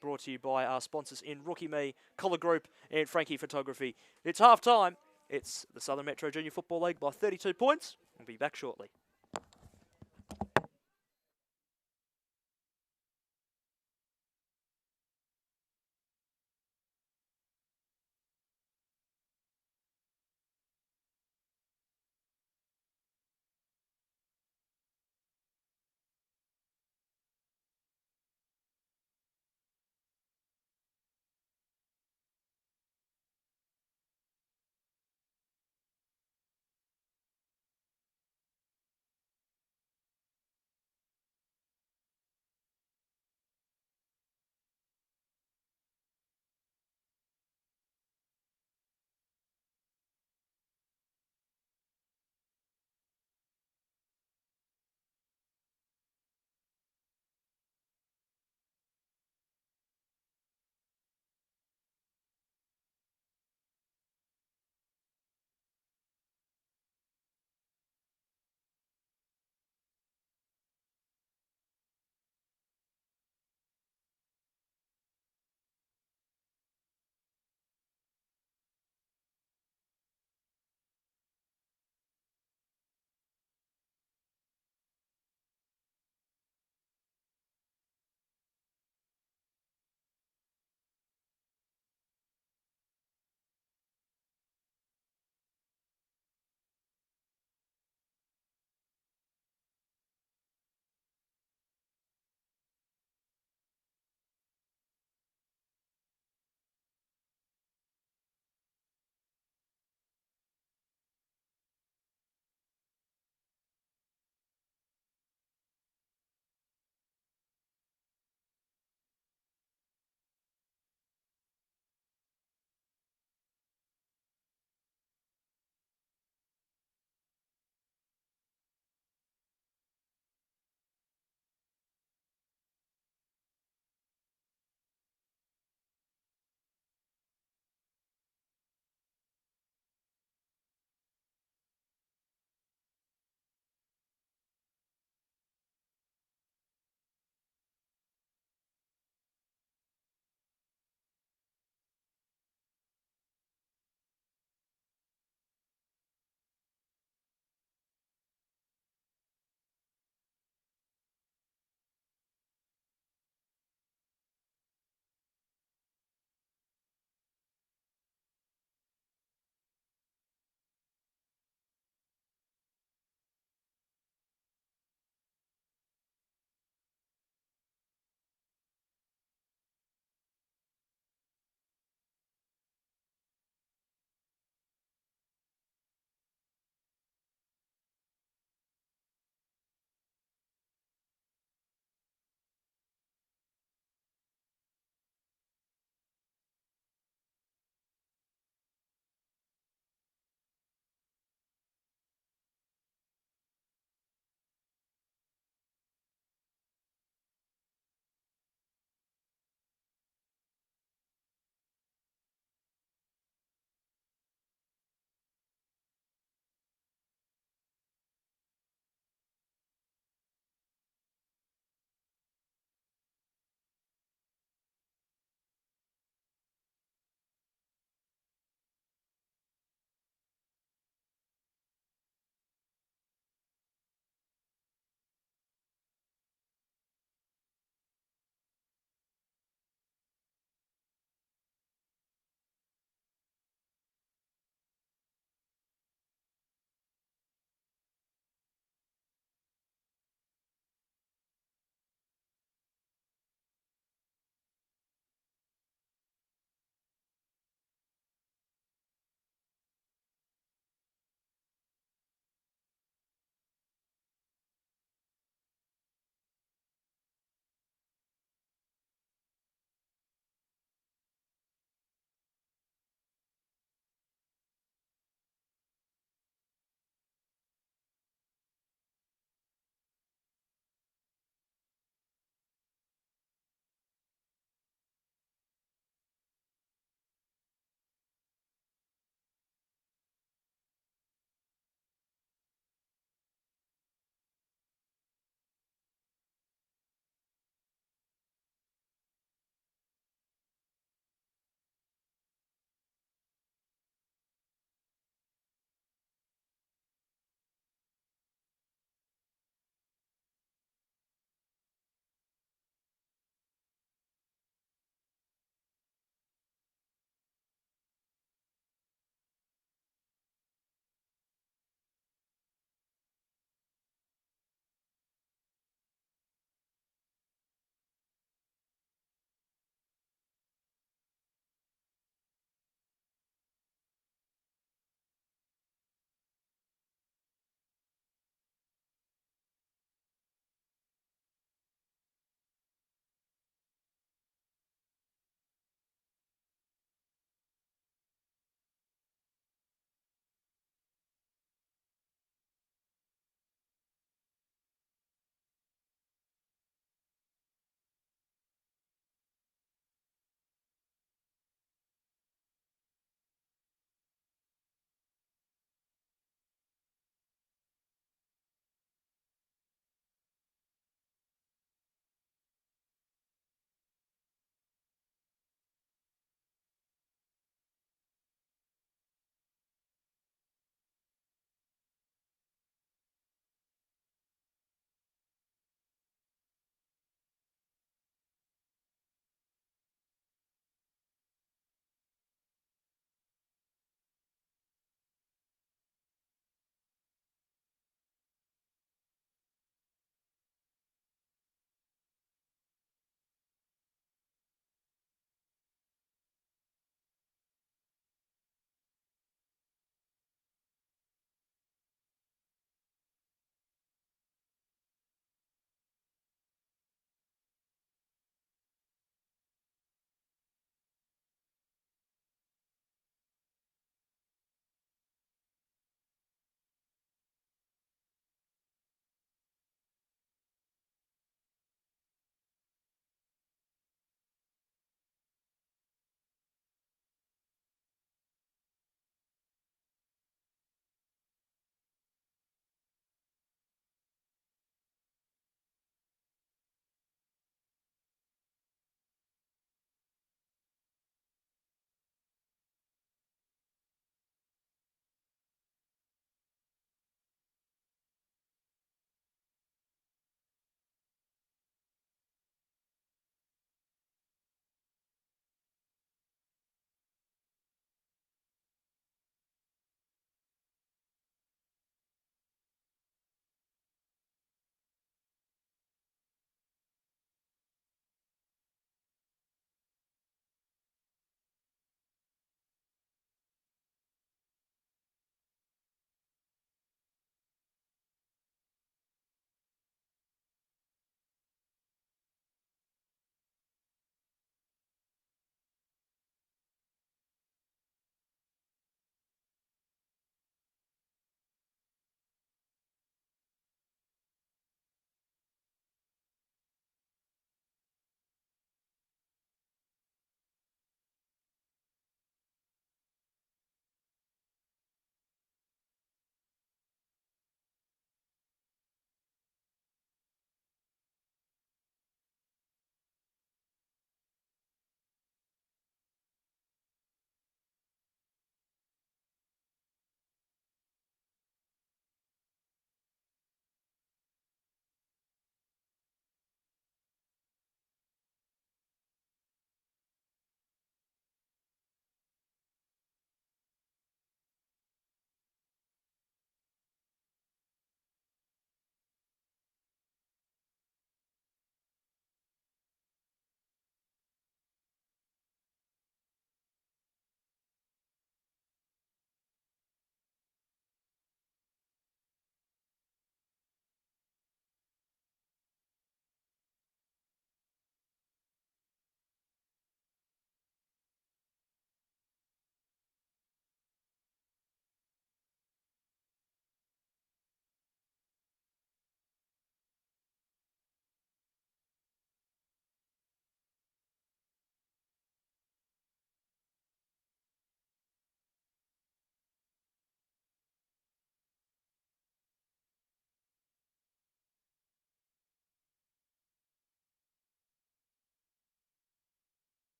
brought to you by our sponsors in Rookie Me, Collar Group and Frankie Photography. It's half time. It's the Southern Metro Junior Football League by 32 points. We'll be back shortly.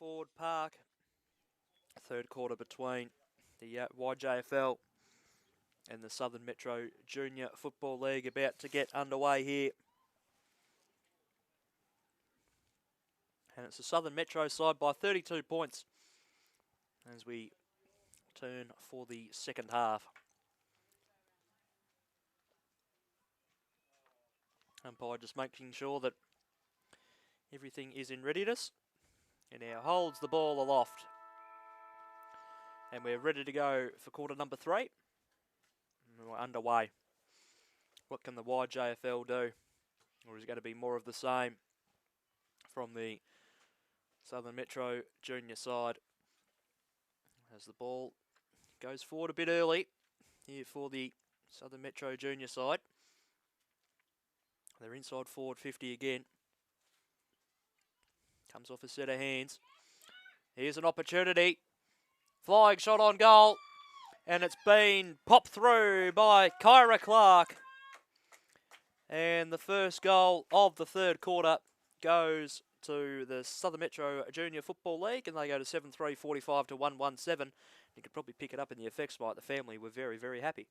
Ford Park. Third quarter between the YJFL and the Southern Metro Junior Football League about to get underway here. And it's the Southern Metro side by 32 points as we turn for the second half. Umpire just making sure that everything is in readiness. And now holds the ball aloft. And we're ready to go for quarter number 3. And we're underway. What can the YJFL do? Or is it going to be more of the same from the Southern Metro Junior side? As the ball goes forward a bit early here for the Southern Metro Junior side. They're inside forward 50 again. Comes off a set of hands. Here's an opportunity. Flying shot on goal. And it's been popped through by Kyra Clark. And the first goal of the third quarter goes to the Southern Metro Junior Football League. And they go to 7-3-45 to 1-1-7. You could probably pick it up in the effects by the family. We're very, very happy.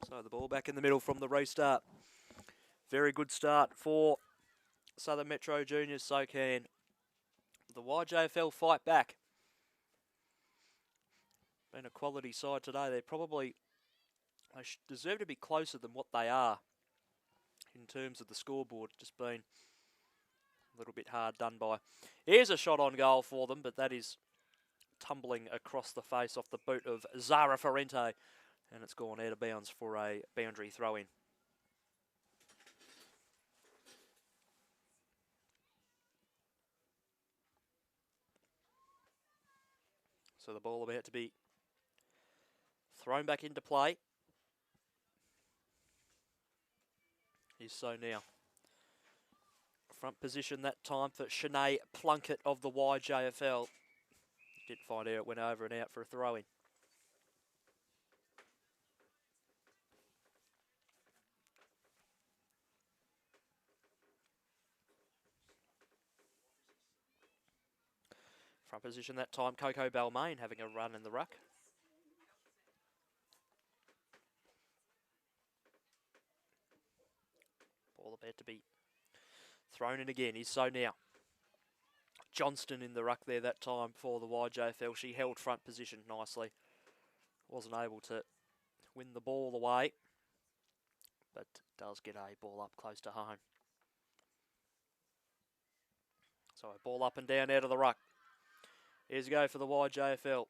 So the ball back in the middle from the restart. Very good start for Southern Metro Juniors. So can the YJFL fight back. Been a quality side today. They deserve to be closer than what they are in terms of the scoreboard. Just been a little bit hard done by. Here's a shot on goal for them, but that is tumbling across the face off the boot of Zara Ferrente. And it's gone out of bounds for a boundary throw-in. So the ball about to be thrown back into play. Is so now. Front position that time for Shanae Plunkett of the YJFL. Didn't find out it went over and out for a throw-in. Front position that time, Coco Balmain having a run in the ruck. Ball about to be thrown in again. Is so now. Johnston in the ruck there that time for the YJFL. She held front position nicely. Wasn't able to win the ball away, but does get a ball up close to home. So a ball up and down out of the ruck. Here's a go for the YJFL.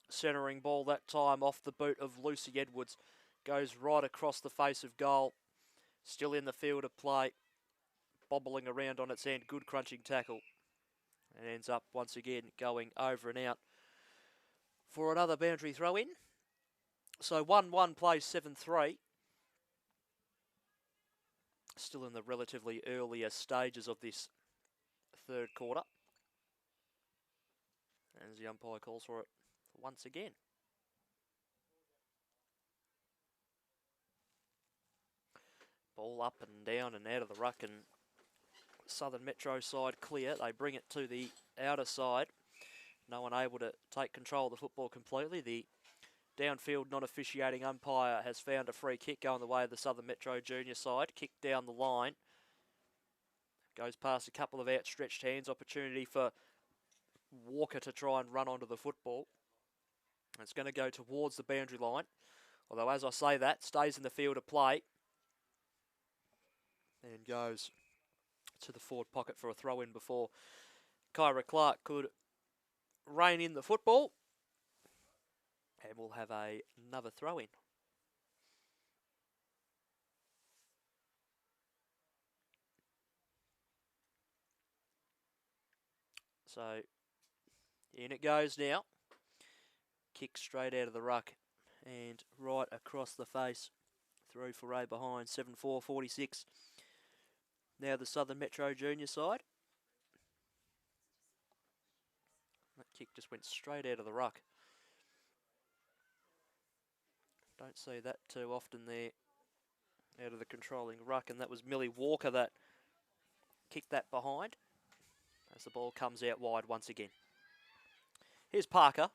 Centering ball that time off the boot of Lucy Edwards. Goes right across the face of goal. Still in the field of play. Bobbling around on its end. Good crunching tackle. And ends up once again going over and out for another boundary throw in. So 1-1 plays 7-3. Still in the relatively earlier stages of this third quarter. As the umpire calls for it once again. Ball up and down and out of the ruck, and Southern Metro side clear. They bring it to the outer side. No one able to take control of the football completely. The downfield non-officiating umpire has found a free kick going the way of the Southern Metro junior side. Kick down the line. Goes past a couple of outstretched hands. Opportunity for Walker to try and run onto the football. It's going to go towards the boundary line. Although, as I say that, stays in the field of play. And goes to the forward pocket for a throw-in before Kyra Clark could rein in the football. And we'll have another throw-in. So, in it goes now. Kick straight out of the ruck. and right across the face. Through for a behind, 7-4-46. Now the Southern Metro Junior side. That kick just went straight out of the ruck. Don't see that too often there, out of the controlling ruck, and that was Millie Walker that kicked that behind as the ball comes out wide once again. Here's Parker.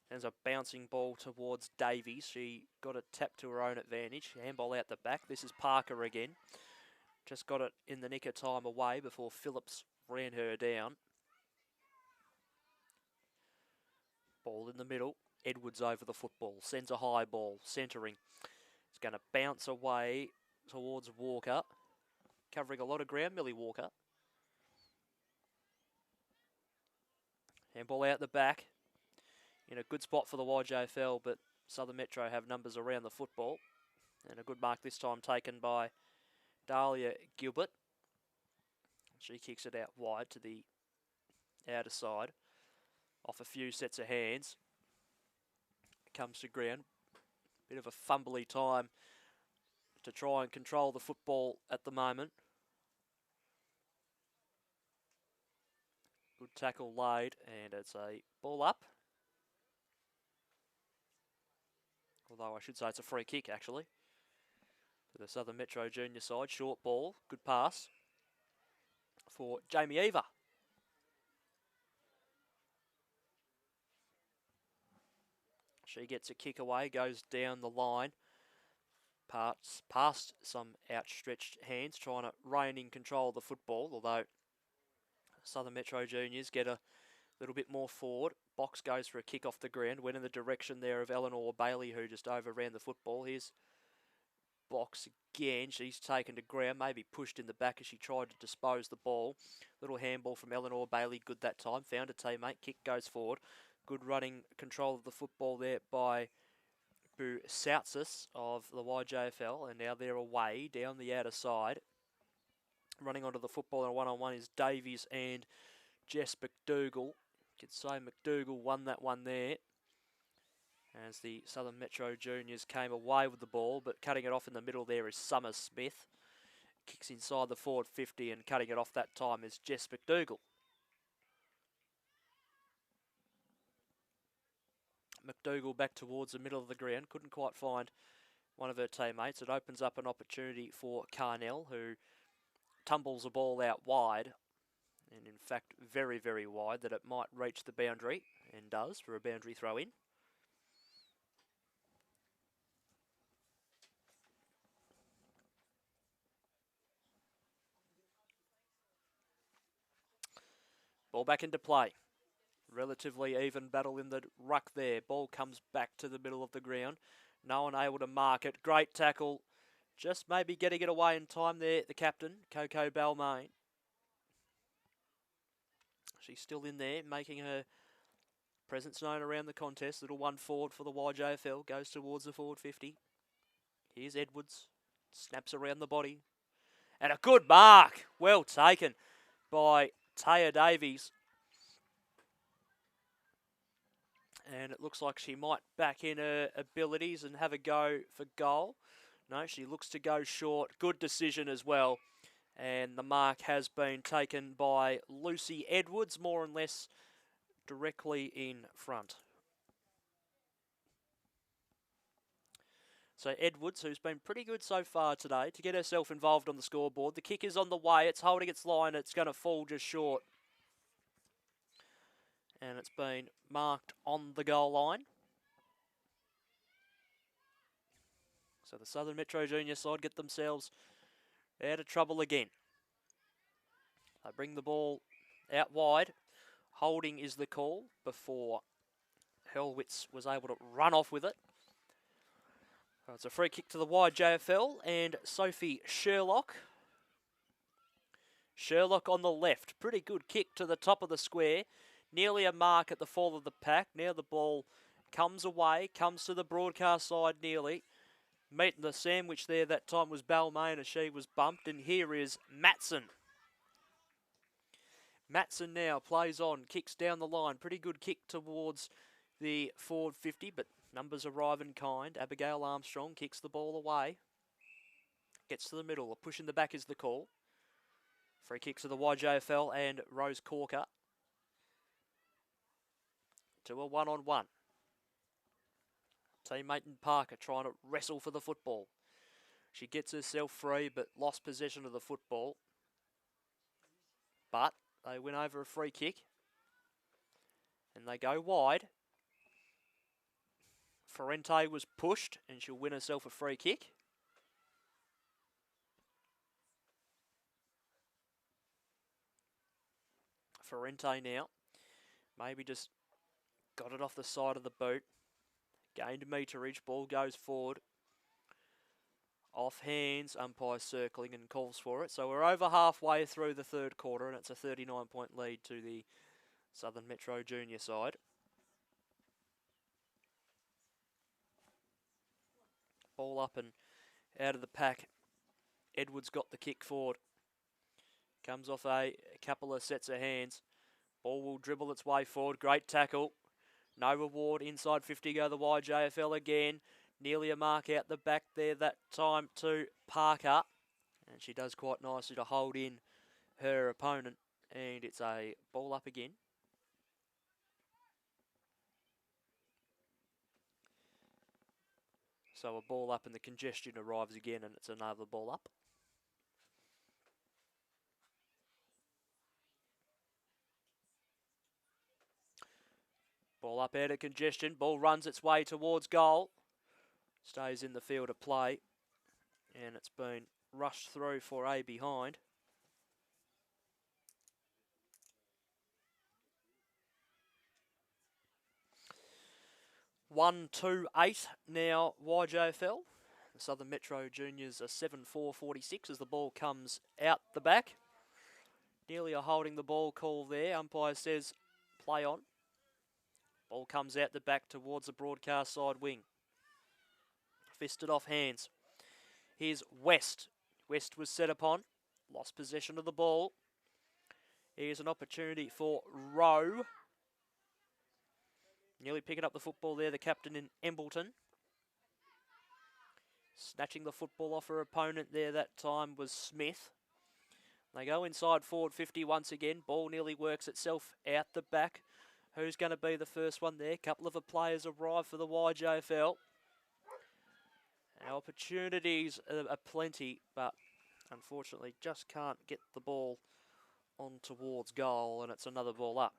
There's a bouncing ball towards Davies. She got it tapped to her own advantage. Handball out the back. This is Parker again. Just got it in the nick of time away before Phillips ran her down. Ball in the middle. Edwards over the football. Sends a high ball. Centering. It's going to bounce away towards Walker. Covering a lot of ground, Millie Walker. Handball out the back. In a good spot for the YJFL, but Southern Metro have numbers around the football. And a good mark this time taken by Dahlia Gilbert. She kicks it out wide to the outer side. Off a few sets of hands. Comes to ground. Bit of a fumbly time to try and control the football at the moment. Good tackle laid, and it's a ball up. Although I should say it's a free kick, actually. For the Southern Metro Junior side. Short ball. Good pass for Jamie Eva. She gets a kick away, goes down the line. Past some outstretched hands, trying to rein in control of the football. Although Southern Metro Juniors get a little bit more forward. Box goes for a kick off the ground. Went in the direction there of Eleanor Bailey, who just overran the football. Here's Box again. She's taken to ground, maybe pushed in the back as she tried to dispose the ball. Little handball from Eleanor Bailey, good that time. Found a teammate. Kick goes forward. Good running control of the football there by Bu Soutsis of the YJFL. And now they're away down the outer side. Running onto the football in a one-on-one is Davies and Jess McDougall. You could say McDougall won that one there, as the Southern Metro Juniors came away with the ball, but cutting it off in the middle there is Summer Smith. Kicks inside the forward 50, and cutting it off that time is Jess McDougall. McDougall back towards the middle of the ground. Couldn't quite find one of her teammates. It opens up an opportunity for Carnell, who tumbles the ball out wide. And in fact, very, very wide, that it might reach the boundary, and does, for a boundary throw in. Ball back into play. Relatively even battle in the ruck there. Ball comes back to the middle of the ground. No one able to mark it. Great tackle. Just maybe getting it away in time there, the captain, Coco Balmain. She's still in there, making her presence known around the contest. Little one forward for the YJFL. Goes towards the forward 50. Here's Edwards. Snaps around the body. And a good mark. Well taken by Taya Davies. And it looks like she might back in her abilities and have a go for goal. No, she looks to go short. Good decision as well. And the mark has been taken by Lucy Edwards, more or less directly in front. So Edwards, who's been pretty good so far today, to get herself involved on the scoreboard. The kick is on the way. It's holding its line. It's going to fall just short. And it's been marked on the goal line. So the Southern Metro Junior side get themselves out of trouble again. They bring the ball out wide. Holding is the call before Hurwitz was able to run off with it. So it's a free kick to the YJFL and Sophie Sherlock. Sherlock on the left. Pretty good kick to the top of the square. Nearly a mark at the fall of the pack. Now the ball comes away, comes to the broadcast side nearly. Meeting the sandwich there that time was Balmain as she was bumped. And here is Matson. Matson now plays on, kicks down the line. Pretty good kick towards the forward 50, but numbers arrive in kind. Abigail Armstrong kicks the ball away. Gets to the middle. A push in the back is the call. Free kicks to the YJFL and Rose Corker. To a one-on-one. Teammate in Parker trying to wrestle for the football. She gets herself free but lost possession of the football. But they win over a free kick. And they go wide. Ferrente was pushed and she'll win herself a free kick. Ferrente now. Maybe just got it off the side of the boot. Gained meterage. Ball goes forward. Off hands. Umpire circling and calls for it. So we're over halfway through the third quarter and it's a 39-point lead to the Southern Metro Junior side. Ball up and out of the pack. Edwards got the kick forward. Comes off a couple of sets of hands. Ball will dribble its way forward. Great tackle. No reward. Inside 50 go the YJFL again. Nearly a mark out the back there that time to Parker. And she does quite nicely to hold in her opponent. And it's a ball up again. So a ball up and the congestion arrives again and it's another ball up. Ball up out of congestion. Ball runs its way towards goal. Stays in the field of play. And it's been rushed through for a behind. One, 2-8 now YJFL. The Southern Metro Juniors are 7-4-46 as the ball comes out the back. Nearly a holding the ball call there. Umpire says play on. Ball comes out the back towards the broadcast side wing. Fisted off hands. Here's West. West was set upon. Lost possession of the ball. Here's an opportunity for Rowe. Nearly picking up the football there, the captain in Embleton. Snatching the football off her opponent there that time was Smith. They go inside forward 50 once again. Ball nearly works itself out the back. Who's going to be the first one there? A couple of players arrive for the YJFL. Our opportunities are plenty, but unfortunately just can't get the ball on towards goal, and it's another ball up.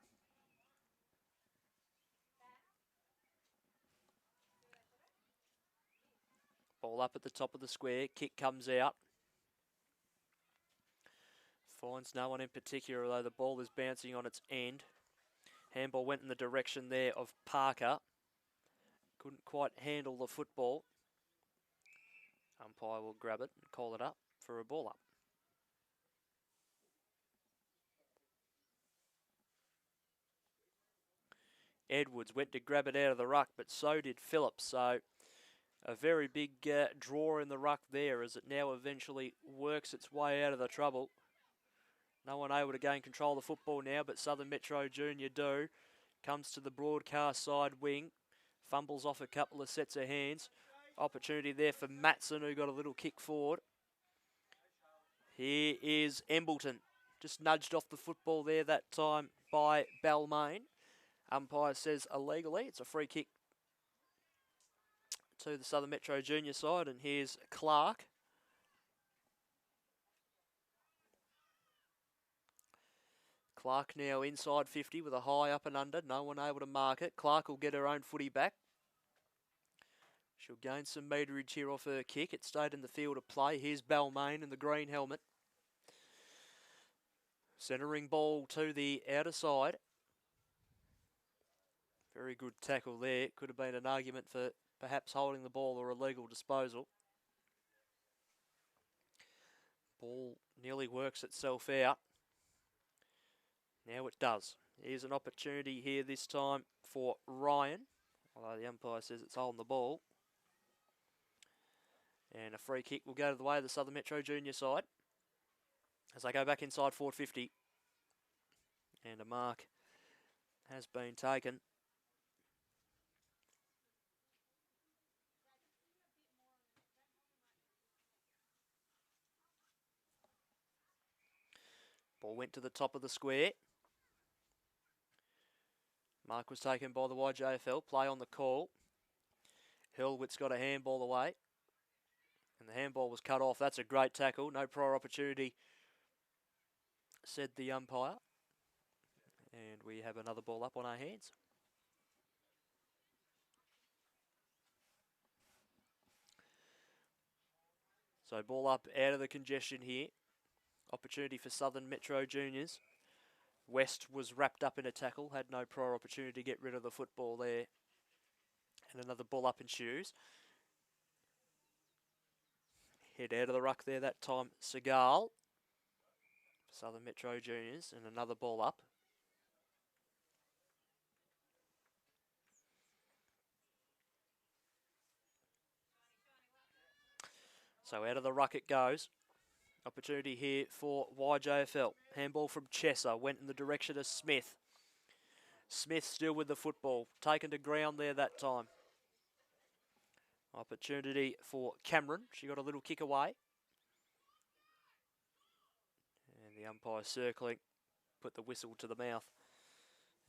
Ball up at the top of the square. Kick comes out. Finds no one in particular, though the ball is bouncing on its end. Handball went in the direction there of Parker. Couldn't quite handle the football. Umpire will grab it and call it up for a ball up. Edwards went to grab it out of the ruck, but so did Phillips. So a very big draw in the ruck there as it now eventually works its way out of the trouble. No one able to gain control of the football now, but Southern Metro Junior do. Comes to the broadcast side wing. Fumbles off a couple of sets of hands. Opportunity there for Matson, who got a little kick forward. Here is Embleton. Just nudged off the football there that time by Balmain. Umpire says illegally. It's a free kick to the Southern Metro Junior side. And here's Clark. Clark now inside 50 with a high up and under. No one able to mark it. Clark will get her own footy back. She'll gain some meterage here off her kick. It stayed in the field of play. Here's Balmain in the green helmet. Centering ball to the outer side. Very good tackle there. Could have been an argument for perhaps holding the ball or illegal disposal. Ball nearly works itself out. Now it does. Here's an opportunity here this time for Ryan. Although the umpire says it's holding the ball. And a free kick will go to the way of the Southern Metro Junior side. As they go back inside 450. And a mark has been taken. Ball went to the top of the square. Mark was taken by the YJFL. Play on the call. Hurlwitz got a handball away. And the handball was cut off. That's a great tackle. No prior opportunity, said the umpire. And we have another ball up on our hands. So ball up out of the congestion here. Opportunity for Southern Metro Juniors. West was wrapped up in a tackle, had no prior opportunity to get rid of the football there. And another ball up ensues. Head out of the ruck there that time, Segal. Southern Metro Juniors, and another ball up. So out of the ruck it goes. Opportunity here for YJFL. Handball from Chesser. Went in the direction of Smith. Smith still with the football. Taken to ground there that time. Opportunity for Cameron. She got a little kick away. And the umpire circling. Put the whistle to the mouth.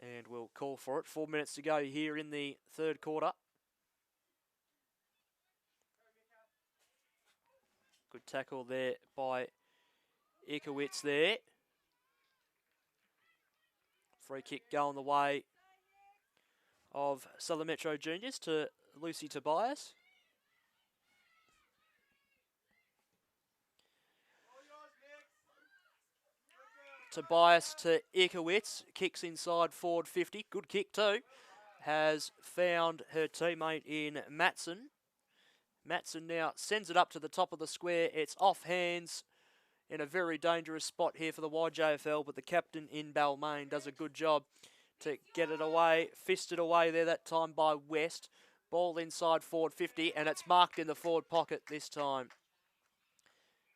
And we'll call for it. 4 minutes to go here in the third quarter. Good tackle there by Ikowitz there. Free kick going the way of Southern Metro Juniors to Lucy Tobias. Tobias to Ikowitz. Kicks inside forward 50. Good kick too. Has found her teammate in Matson. Matson now sends it up to the top of the square. It's off hands in a very dangerous spot here for the YJFL, but the captain in Balmain does a good job to get it away. Fisted away there that time by West. Ball inside forward 50, and it's marked in the forward pocket this time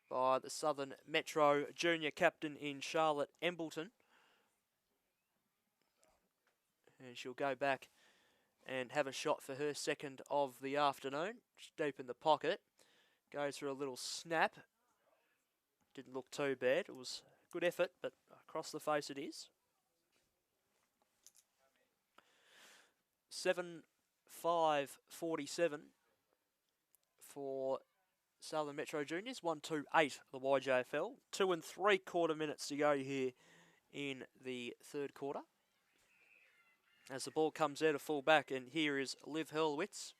by the Southern Metro junior captain in Charlotte Embleton. And she'll go back and have a shot for her second of the afternoon. She's deep in the pocket. Goes for a little snap. Didn't look too bad. It was a good effort, but across the face it is. 7-5-47 for Southern Metro Juniors. 1-2-8 the YJFL. 2 3/4 minutes to go here in the third quarter. As the ball comes out of full back, and here is Liv Hurlwitz.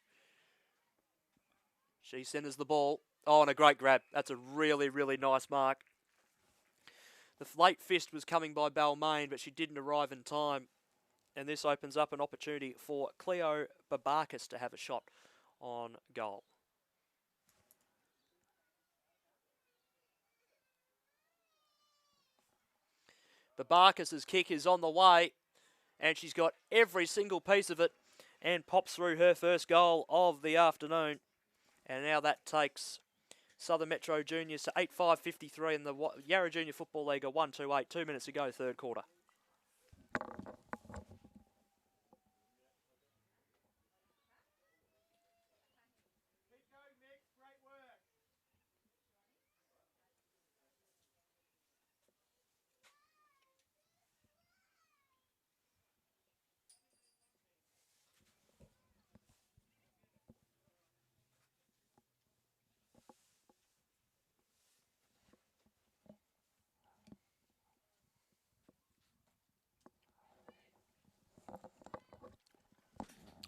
She centres the ball. Oh, and a great grab. That's a really, really nice mark. The late fist was coming by Balmain, but she didn't arrive in time. And this opens up an opportunity for Cleo Babakis to have a shot on goal. Babakis' kick is on the way, and she's got every single piece of it and pops through her first goal of the afternoon. And now that takes Southern Metro Juniors to 8-5-53 in the Yarra Junior Football League, 1-2-8. 2 minutes to go, third quarter.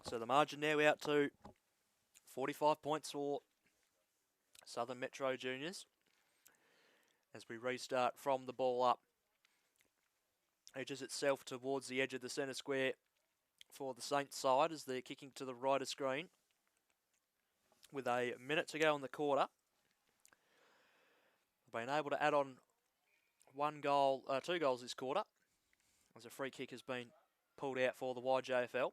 So the margin now out to 45 points for Southern Metro Juniors as we restart from the ball up. Edges itself towards the edge of the centre square for the Saints side as they're kicking to the right of screen with a minute to go in the quarter. They've been able to add on 2 goals this quarter as a free kick has been pulled out for the YJFL.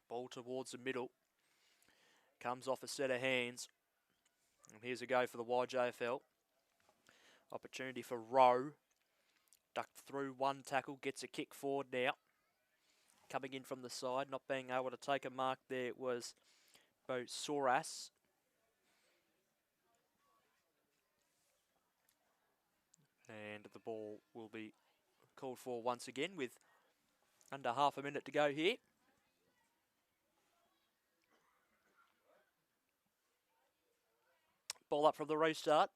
Ball towards the middle. Comes off a set of hands. And here's a go for the YJFL. Opportunity for Rowe. Ducked through one tackle. Gets a kick forward now. Coming in from the side. Not being able to take a mark there was Bo Soras. And the ball will be called for once again with under half a minute to go here. Ball up from the restart.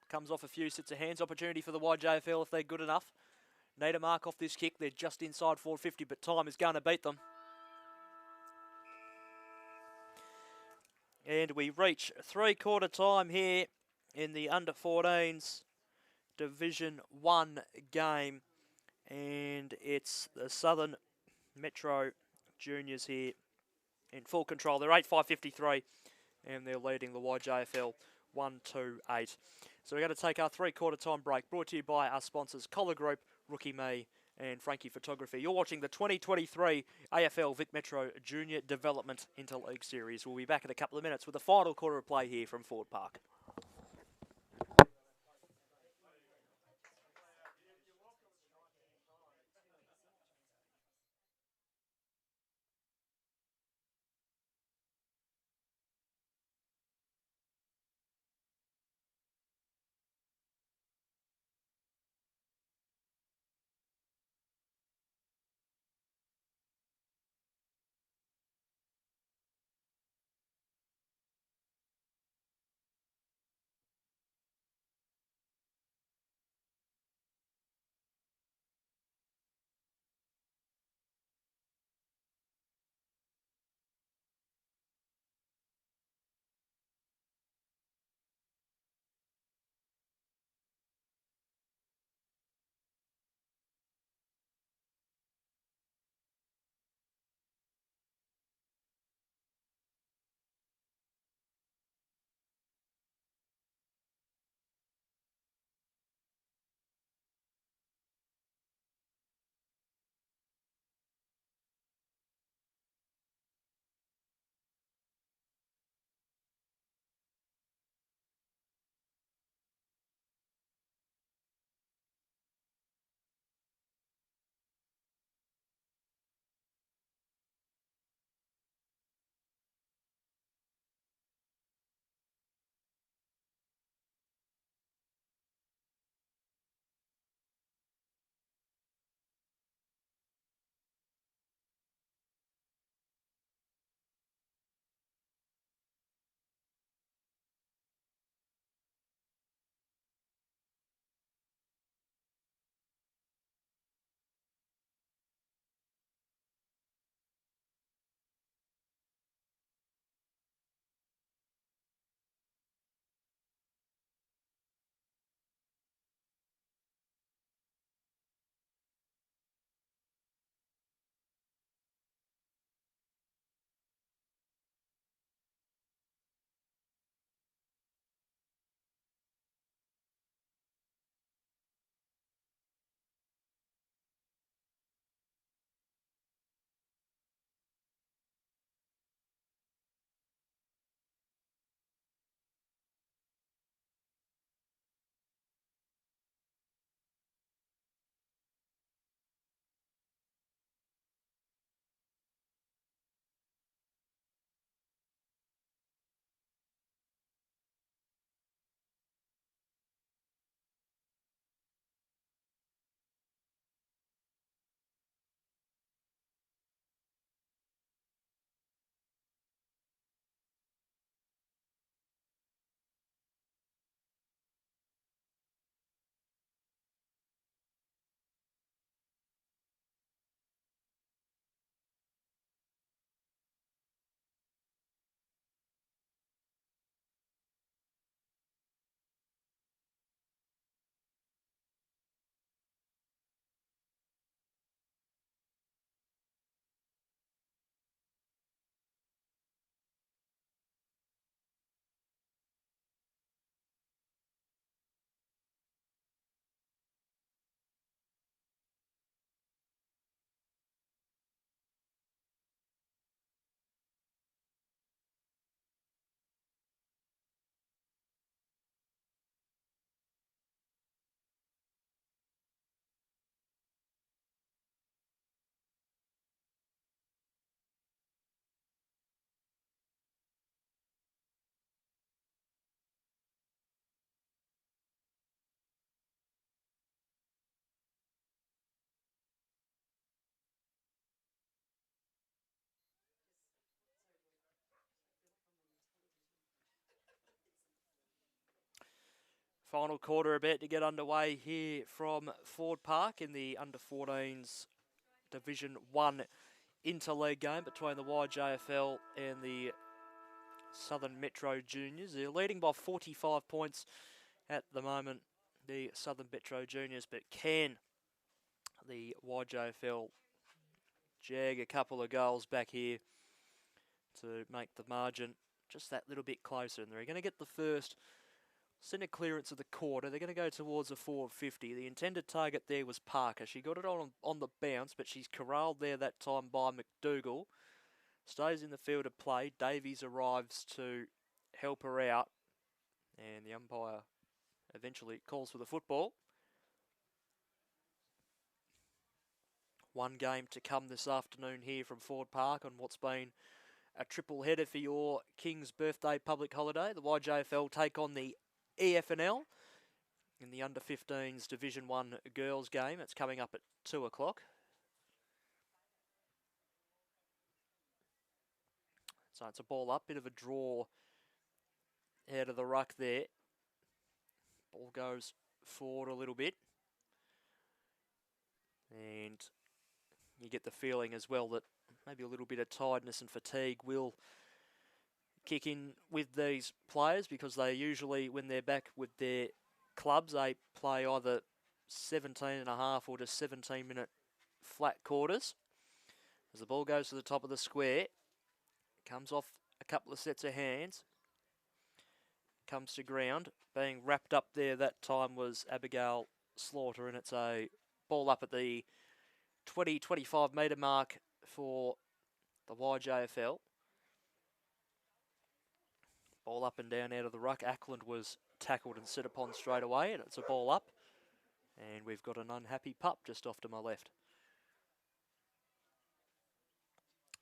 Comes off a few sets of hands. Opportunity for the YJFL if they're good enough. Need a mark off this kick. They're just inside 450, but time is going to beat them. And we reach three-quarter time here in the under-14s Division 1 game. And it's the Southern Metro Juniors here in full control. They're 8-5-53 and they're leading the YJFL 1-2-8. So we're going to take our three-quarter time break, brought to you by our sponsors, Collar Group, Rookie Me, and Frankie Photography. You're watching the 2023 AFL Vic Metro Junior Development Interleague Series. We'll be back in a couple of minutes with the final quarter of play here from Ford Park. Final quarter about to get underway here from Ford Park in the under-14s Division 1 Interleague game between the YJFL and the Southern Metro Juniors. They're leading by 45 points at the moment, the Southern Metro Juniors, but can the YJFL jag a couple of goals back here to make the margin just that little bit closer? And they're going to get the first centre clearance of the quarter. They're going to go towards a forward 50. The intended target there was Parker. She got it on the bounce, but she's corralled there that time by McDougall. Stays in the field of play. Davies arrives to help her out, and the umpire eventually calls for the football. One game to come this afternoon here from Ford Park on what's been a triple header for your King's birthday public holiday. The YJFL take on the EFNL in the under-15s Division 1 girls game. It's coming up at 2 o'clock. So it's a ball up, bit of a draw out of the ruck there. Ball goes forward a little bit. And you get the feeling as well that maybe a little bit of tiredness and fatigue will kick in with these players, because they usually, when they're back with their clubs, they play either 17.5 or just 17-minute flat quarters. As the ball goes to the top of the square, comes off a couple of sets of hands, comes to ground. Being wrapped up there that time was Abigail Slaughter, and it's a ball up at the 20-25 metre mark for the YJFL. Ball up and down out of the ruck. Ackland was tackled and set upon straight away, and it's a ball up. And we've got an unhappy pup just off to my left.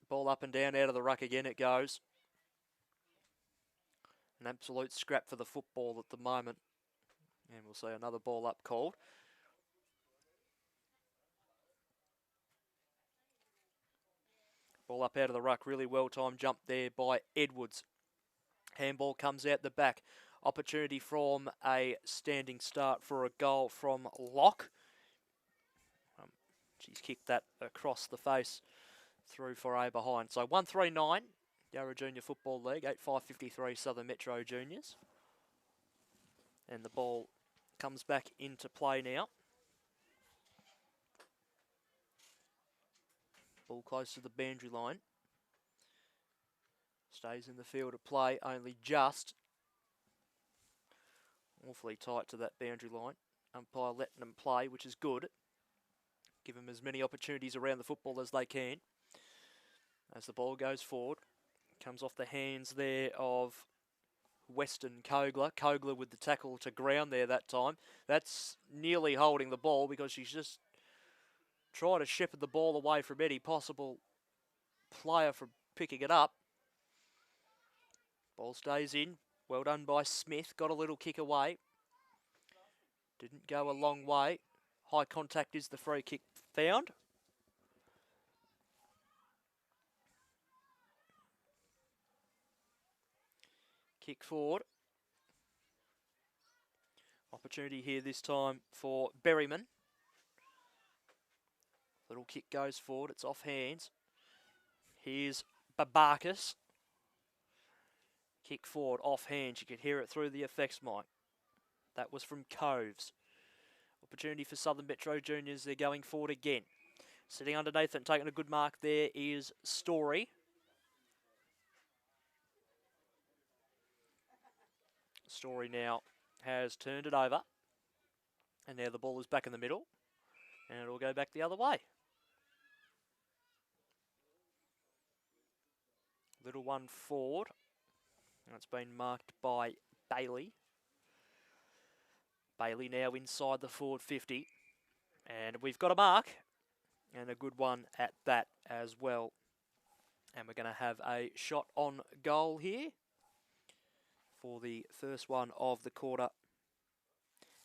Ball up and down out of the ruck again it goes. An absolute scrap for the football at the moment. And we'll see another ball up called. Ball up out of the ruck. Really well-timed jump there by Edwards. Handball comes out the back. Opportunity from a standing start for a goal from Locke. She's kicked that across the face through for a behind. So 139, Yarra Junior Football League, 8553 Southern Metro Juniors. And the ball comes back into play now. Ball close to the boundary line. Stays in the field of play, only just. Awfully tight to that boundary line. Umpire letting them play, which is good. Give them as many opportunities around the football as they can. As the ball goes forward, comes off the hands there of Weston Kogler. Kogler with the tackle to ground there that time. That's nearly holding the ball, because she's just trying to shepherd the ball away from any possible player from picking it up. Ball stays in. Well done by Smith. Got a little kick away. Didn't go a long way. High contact is the free kick found. Kick forward. Opportunity here this time for Berryman. Little kick goes forward. It's off hands. Here's Babarkas. Kick forward, off hands. You could hear it through the effects mic. That was from Coves. Opportunity for Southern Metro Juniors. They're going forward again. Sitting underneath and taking a good mark there is Story. Story now has turned it over. And now the ball is back in the middle. And it'll go back the other way. Little one forward. And it's been marked by Bailey. Bailey now inside the forward 50. And we've got a mark. And a good one at that as well. And we're going to have a shot on goal here for the first one of the quarter.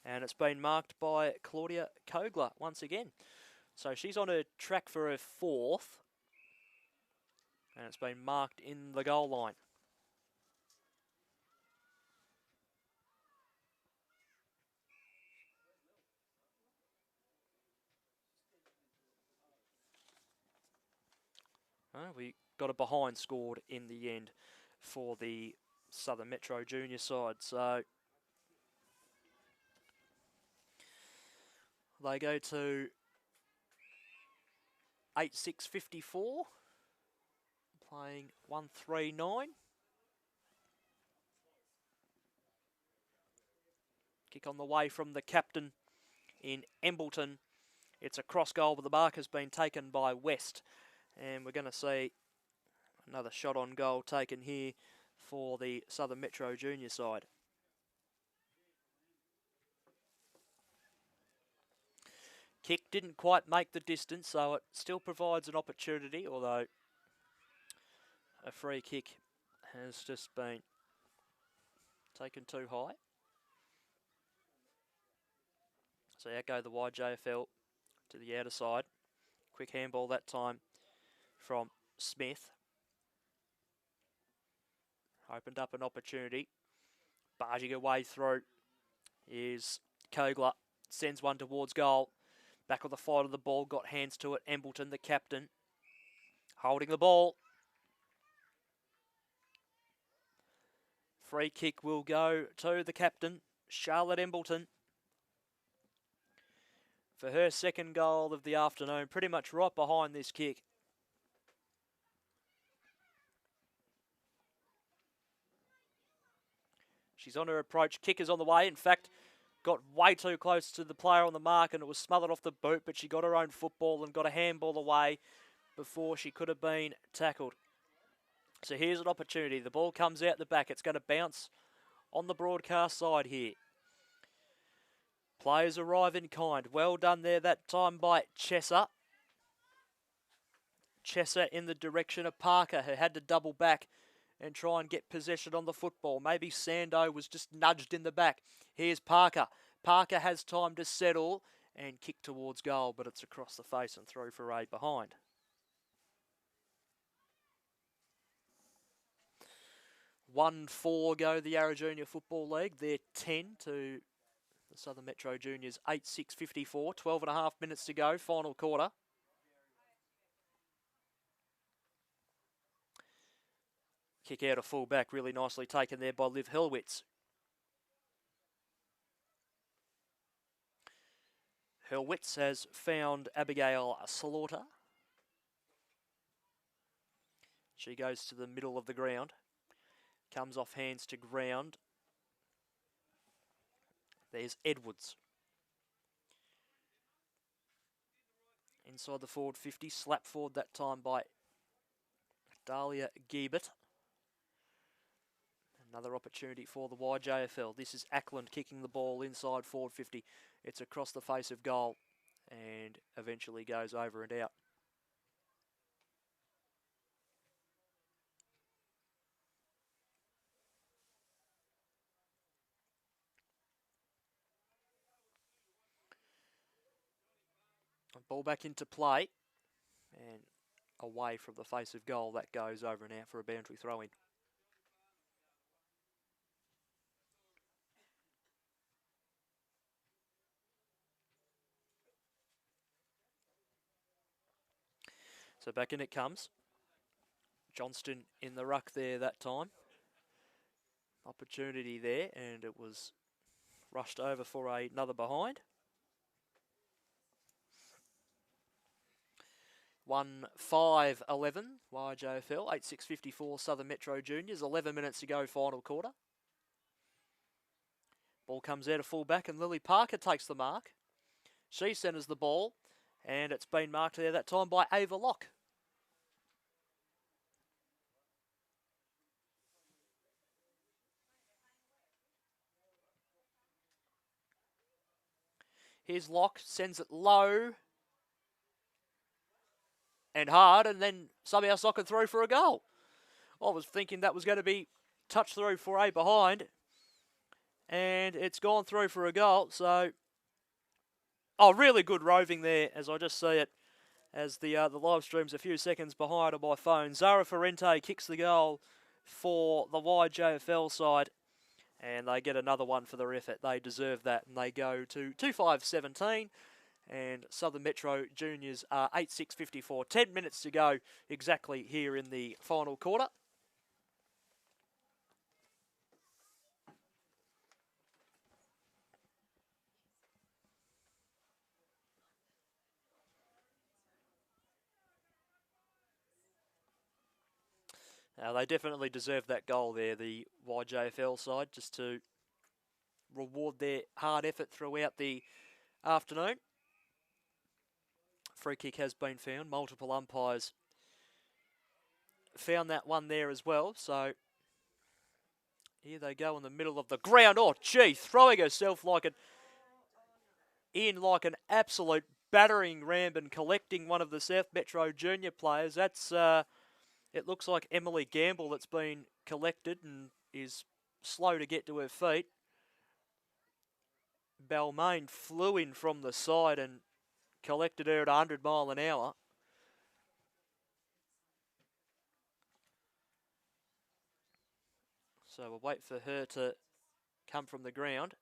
And it's been marked by Claudia Kogler once again. So she's on her track for her fourth. And it's been marked in the goal line. We got a behind scored in the end for the Southern Metro Junior side. So they go to 8-6-54, playing 1-3-9. Kick on the way from the captain in Embleton. It's a cross goal, but the mark has been taken by West. And we're going to see another shot on goal taken here for the Southern Metro Junior side. Kick didn't quite make the distance, so it still provides an opportunity, although a free kick has just been taken too high. So out go the YJFL to the outer side. Quick handball that time from Smith. Opened up an opportunity. Barging away through is Kogler. Sends one towards goal. Back on the fight of the ball. Got hands to it. Embleton, the captain. Holding the ball. Free kick will go to the captain, Charlotte Embleton, for her second goal of the afternoon. Pretty much right behind this kick. She's on her approach. Kick is on the way. In fact, got way too close to the player on the mark and it was smothered off the boot, but she got her own football and got a handball away before she could have been tackled. So here's an opportunity. The ball comes out the back. It's going to bounce on the broadcast side here. Players arrive in kind. Well done there that time by Chesser. Chesser in the direction of Parker, who had to double back and try and get possession on the football. Maybe Sando was just nudged in the back. Here's Parker. Parker has time to settle and kick towards goal, but it's across the face and through for a behind. (1-4) go the Yarra Junior Football League. They're 10 to the Southern Metro Juniors 8-6-54. 12.5 minutes to go, final quarter. Kick out a full back, really nicely taken there by Liv Hurwitz. Hurwitz has found Abigail Slaughter. She goes to the middle of the ground. Comes off hands to ground. There's Edwards. Inside the forward 50, slap forward that time by Dahlia Giebert. Another opportunity for the YJFL. This is Ackland kicking the ball inside forward 50. It's across the face of goal and eventually goes over and out. Ball back into play and away from the face of goal. That goes over and out for a boundary throw-in. So back in it comes. Johnston in the ruck there that time. Opportunity there, and it was rushed over for another behind. 1-5-11, YJFL, 8-6-54, Southern Metro Juniors, 11 minutes to go, final quarter. Ball comes out of full back and Lily Parker takes the mark. She centres the ball and it's been marked there that time by Ava Locke. Here's Locke, sends it low and hard, and then somehow socket through for a goal. I was thinking that was going to be touched through for a behind, and it's gone through for a goal. So, really good roving there, as I just see it, as the live stream's a few seconds behind on my phone. Zara Ferrente kicks the goal for the YJFL side, and they get another one for their effort. They deserve that, and they go to 2-5-17. And Southern Metro Juniors are 8-6-54. 10 minutes to go exactly here in the final quarter. They definitely deserve that goal there, the YJFL side, just to reward their hard effort throughout the afternoon. Free kick has been found. Multiple umpires found that one there as well. So here they go in the middle of the ground. Oh, gee, throwing herself like an absolute battering ram and collecting one of the South Metro junior players. That's it looks like Emily Gamble that's been collected and is slow to get to her feet. Balmain flew in from the side and collected her at 100 mile an hour. So we'll wait for her to come from the ground.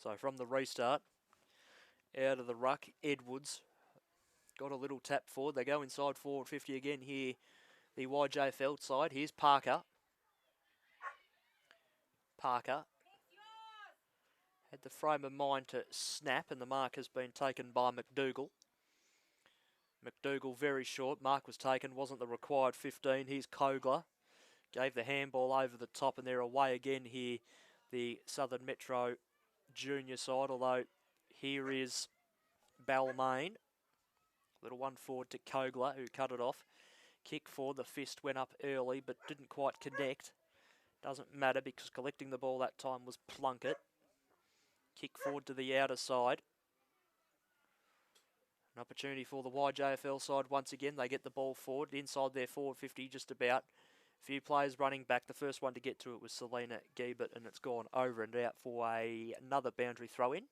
So from the restart, out of the ruck, Edwards got a little tap forward. They go inside forward 50 again here, the YJFL side. Here's Parker. Parker had the frame of mind to snap, and the mark has been taken by McDougall. McDougall very short. Mark was taken, wasn't the required 15. Here's Kogler. Gave the handball over the top, and they're away again here, the Southern Metro junior side, although here is Balmain. Little one forward to Kogler, who cut it off. Kick forward, the fist went up early, but didn't quite connect. Doesn't matter because collecting the ball that time was Plunkett. Kick forward to the outer side. An opportunity for the YJFL side once again. They get the ball forward, inside their forward 50 just about. A few players running back. The first one to get to it was Selena Giebert, and it's gone over and out for another boundary throw-in.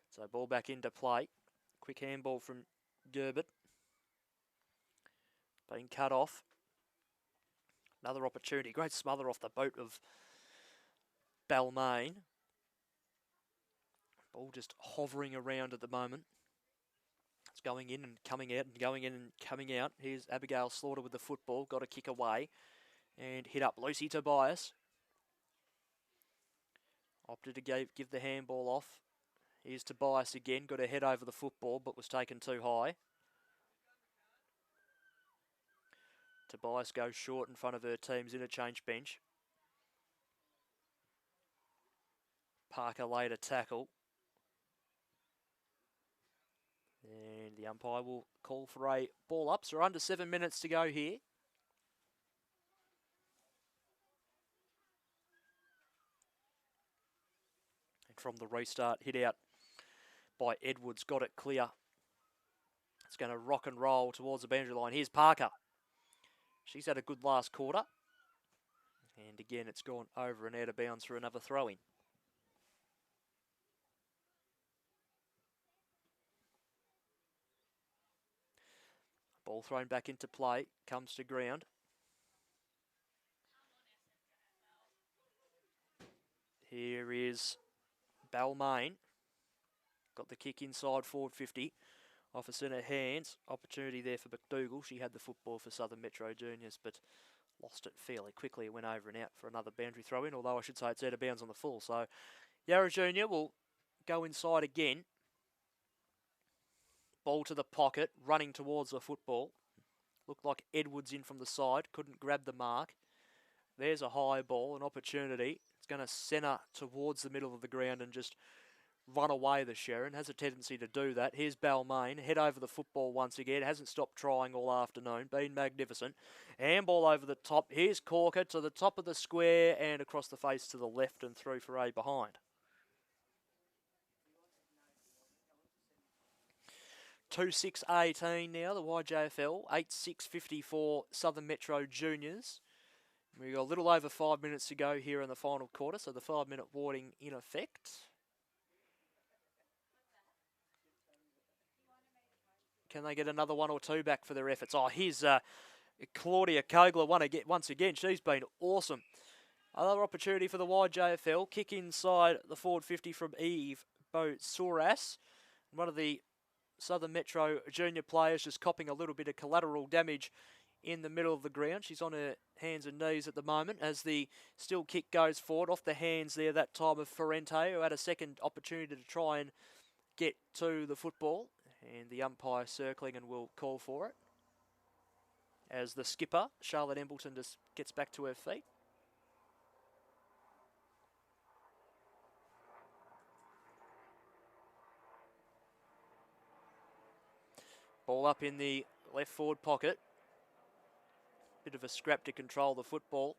So ball back into play. Quick handball from Gerbert. Being cut off. Another opportunity. Great smother off the boot of Balmain. Ball just hovering around at the moment. It's going in and coming out and going in and coming out. Here's Abigail Slaughter with the football. Got a kick away. And hit up Lucy Tobias. Opted to give the handball off. Here's Tobias again. Got a head over the football, but was taken too high. Tobias goes short in front of her team's interchange bench. Parker laid a tackle. And the umpire will call for a ball up. So we're under 7 minutes to go here. And from the restart, hit out by Edwards. Got it clear. It's going to rock and roll towards the boundary line. Here's Parker. She's had a good last quarter. And again, it's gone over and out of bounds for another throw-in. Ball thrown back into play. Comes to ground. Here is Balmain. Got the kick inside forward 50. Off a centre hands. Opportunity there for McDougall. She had the football for Southern Metro Juniors, but lost it fairly quickly. It went over and out for another boundary throw-in, although I should say it's out of bounds on the full. So Yarra Junior will go inside again. Ball to the pocket, running towards the football. Looked like Edwards in from the side. Couldn't grab the mark. There's a high ball, an opportunity. It's going to centre towards the middle of the ground and just run away, the Sharon. Has a tendency to do that. Here's Balmain. Head over the football once again. Hasn't stopped trying all afternoon. Been magnificent. Handball over the top. Here's Corker to the top of the square and across the face to the left and through for a behind. 2-6-18 now, the YJFL. 8-6-54 Southern Metro Juniors. We've got a little over 5 minutes to go here in the final quarter, so the 5-minute warning in effect. Can they get another 1 or 2 back for their efforts? Oh, here's Claudia Kogler once again. She's been awesome. Another opportunity for the YJFL. Kick inside the forward 50 from Eve Bosoras. One of the Southern Metro junior players just copping a little bit of collateral damage in the middle of the ground. She's on her hands and knees at the moment as the still kick goes forward. Off the hands there that time of Ferrante, who had a second opportunity to try and get to the football. And the umpire circling and will call for it. As the skipper, Charlotte Embleton, just gets back to her feet. Ball up in the left forward pocket. Bit of a scrap to control the football.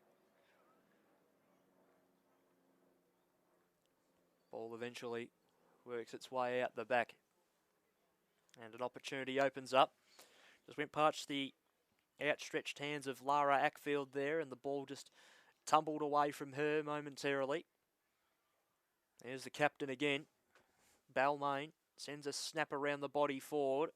Ball eventually works its way out the back. And an opportunity opens up. Just went past the outstretched hands of Lara Ackfield there, and the ball just tumbled away from her momentarily. There's the captain again. Balmain sends a snap around the body forward.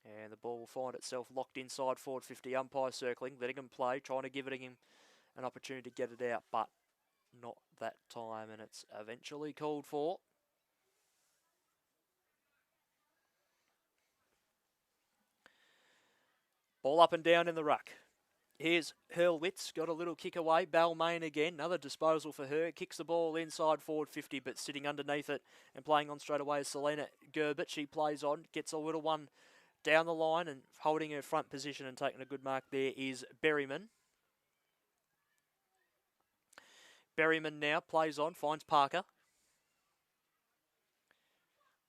And the ball will find itself locked inside forward 50. Umpire circling, letting him play, trying to give him an opportunity to get it out, but not that time, and it's eventually called for. Ball up and down in the ruck. Here's Hurlwitz, got a little kick away. Balmain again, another disposal for her. Kicks the ball inside forward 50, but sitting underneath it and playing on straight away is Selena Gerbert. She plays on, gets a little one down the line and holding her front position and taking a good mark there is Berryman. Berryman now plays on, finds Parker.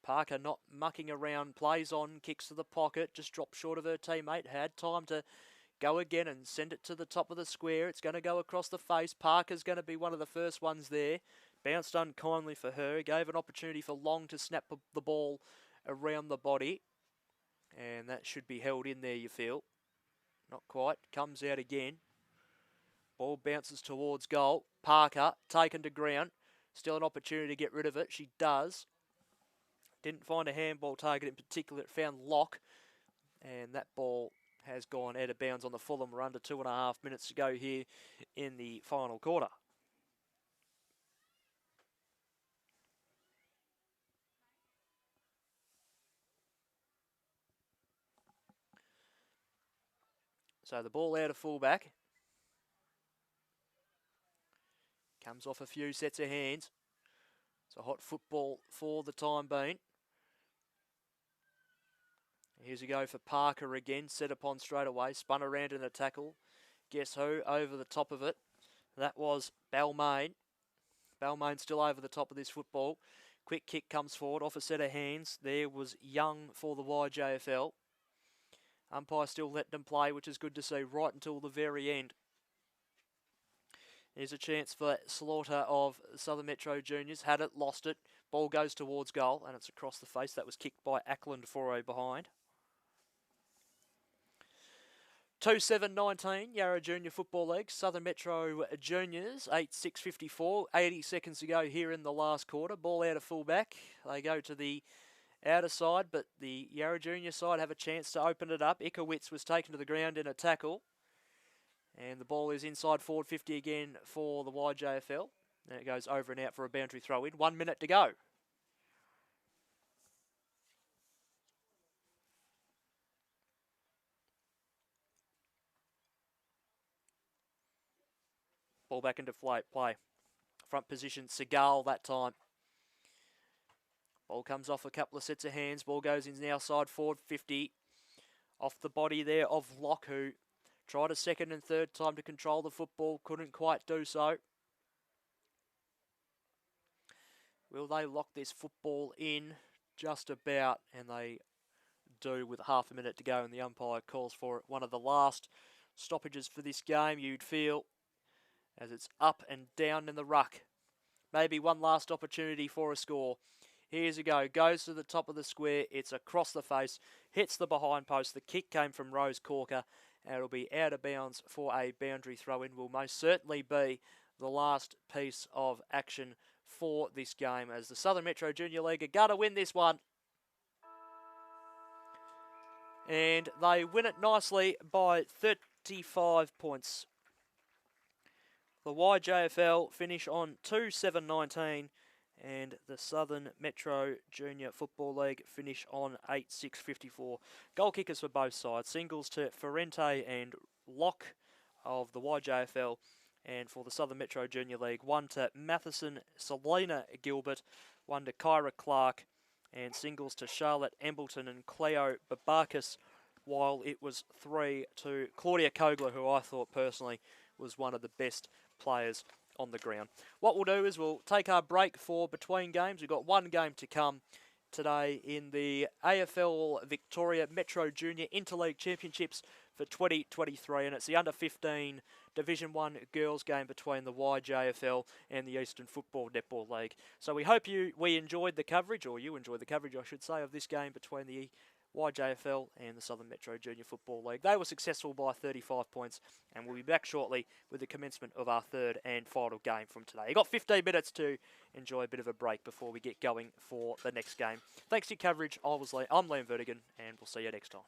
Parker not mucking around, plays on, kicks to the pocket, just dropped short of her teammate. Had time to go again and send it to the top of the square. It's going to go across the face. Parker's going to be one of the first ones there. Bounced unkindly for her. Gave an opportunity for Long to snap the ball around the body. And that should be held in there, you feel. Not quite. Comes out again. Ball bounces towards goal. Parker taken to ground. Still an opportunity to get rid of it. She does. Didn't find a handball target in particular. It found Locke. And that ball has gone out of bounds on the Fulham. We're under 2.5 minutes to go here in the final quarter. So the ball out of fullback. Comes off a few sets of hands. It's a hot football for the time being. Here's a go for Parker again. Set upon straight away. Spun around in a tackle. Guess who? Over the top of it. That was Balmain. Balmain still over the top of this football. Quick kick comes forward off a set of hands. There was Young for the YJFL. Umpire still letting them play, which is good to see right until the very end. Here's a chance for Slaughter of Southern Metro Juniors. Had it, lost it. Ball goes towards goal, and it's across the face. That was kicked by Ackland for a behind. 2-7-19, Yarra Junior Football League, Southern Metro Juniors, 8-6-54, 80 seconds to go here in the last quarter. Ball out of fullback. They go to the outer side, but the Yarra Junior side have a chance to open it up. Ikowitz was taken to the ground in a tackle. And the ball is inside forward 50 again for the YJFL. And it goes over and out for a boundary throw in. 1 minute to go. Ball back into play. Front position, Segal that time. Ball comes off a couple of sets of hands. Ball goes in the outside forward 50. Off the body there of Locke, who tried a second and third time to control the football. Couldn't quite do so. Will they lock this football in? Just about. And they do with half a minute to go. And the umpire calls for it. One of the last stoppages for this game, you'd feel. As it's up and down in the ruck. Maybe one last opportunity for a score. Here's a go. Goes to the top of the square. It's across the face. Hits the behind post. The kick came from Rose Corker. and it'll be out of bounds for a boundary throw-in. Will most certainly be the last piece of action for this game, as the Southern Metro Junior League are going to win this one. And they win it nicely by 35 points. The YJFL finish on 2-7-19, and the Southern Metro Junior Football League finish on 8-6-54. Goal kickers for both sides. Singles to Ferrente and Locke of the YJFL, and for the Southern Metro Junior League, one to Matheson, Selena Gilbert, one to Kyra Clark, and singles to Charlotte Embleton and Cleo Babakis, while it was 3 to Claudia Kogler, who I thought personally was one of the best players on the ground. What we'll do is we'll take our break for between games. We've got one game to come today in the AFL Victoria Metro Junior Interleague Championships for 2023, and it's the under-15 Division 1 girls game between the YJFL and the Eastern Football Netball League. So we hope we enjoyed the coverage, or you enjoyed the coverage, I should say, of this game between the YJFL and the Southern Metro Junior Football League. They were successful by 35 points, and we'll be back shortly with the commencement of our third and final game from today. You've got 15 minutes to enjoy a bit of a break before we get going for the next game. Thanks for your coverage. I'm Liam Vertigan, and we'll see you next time.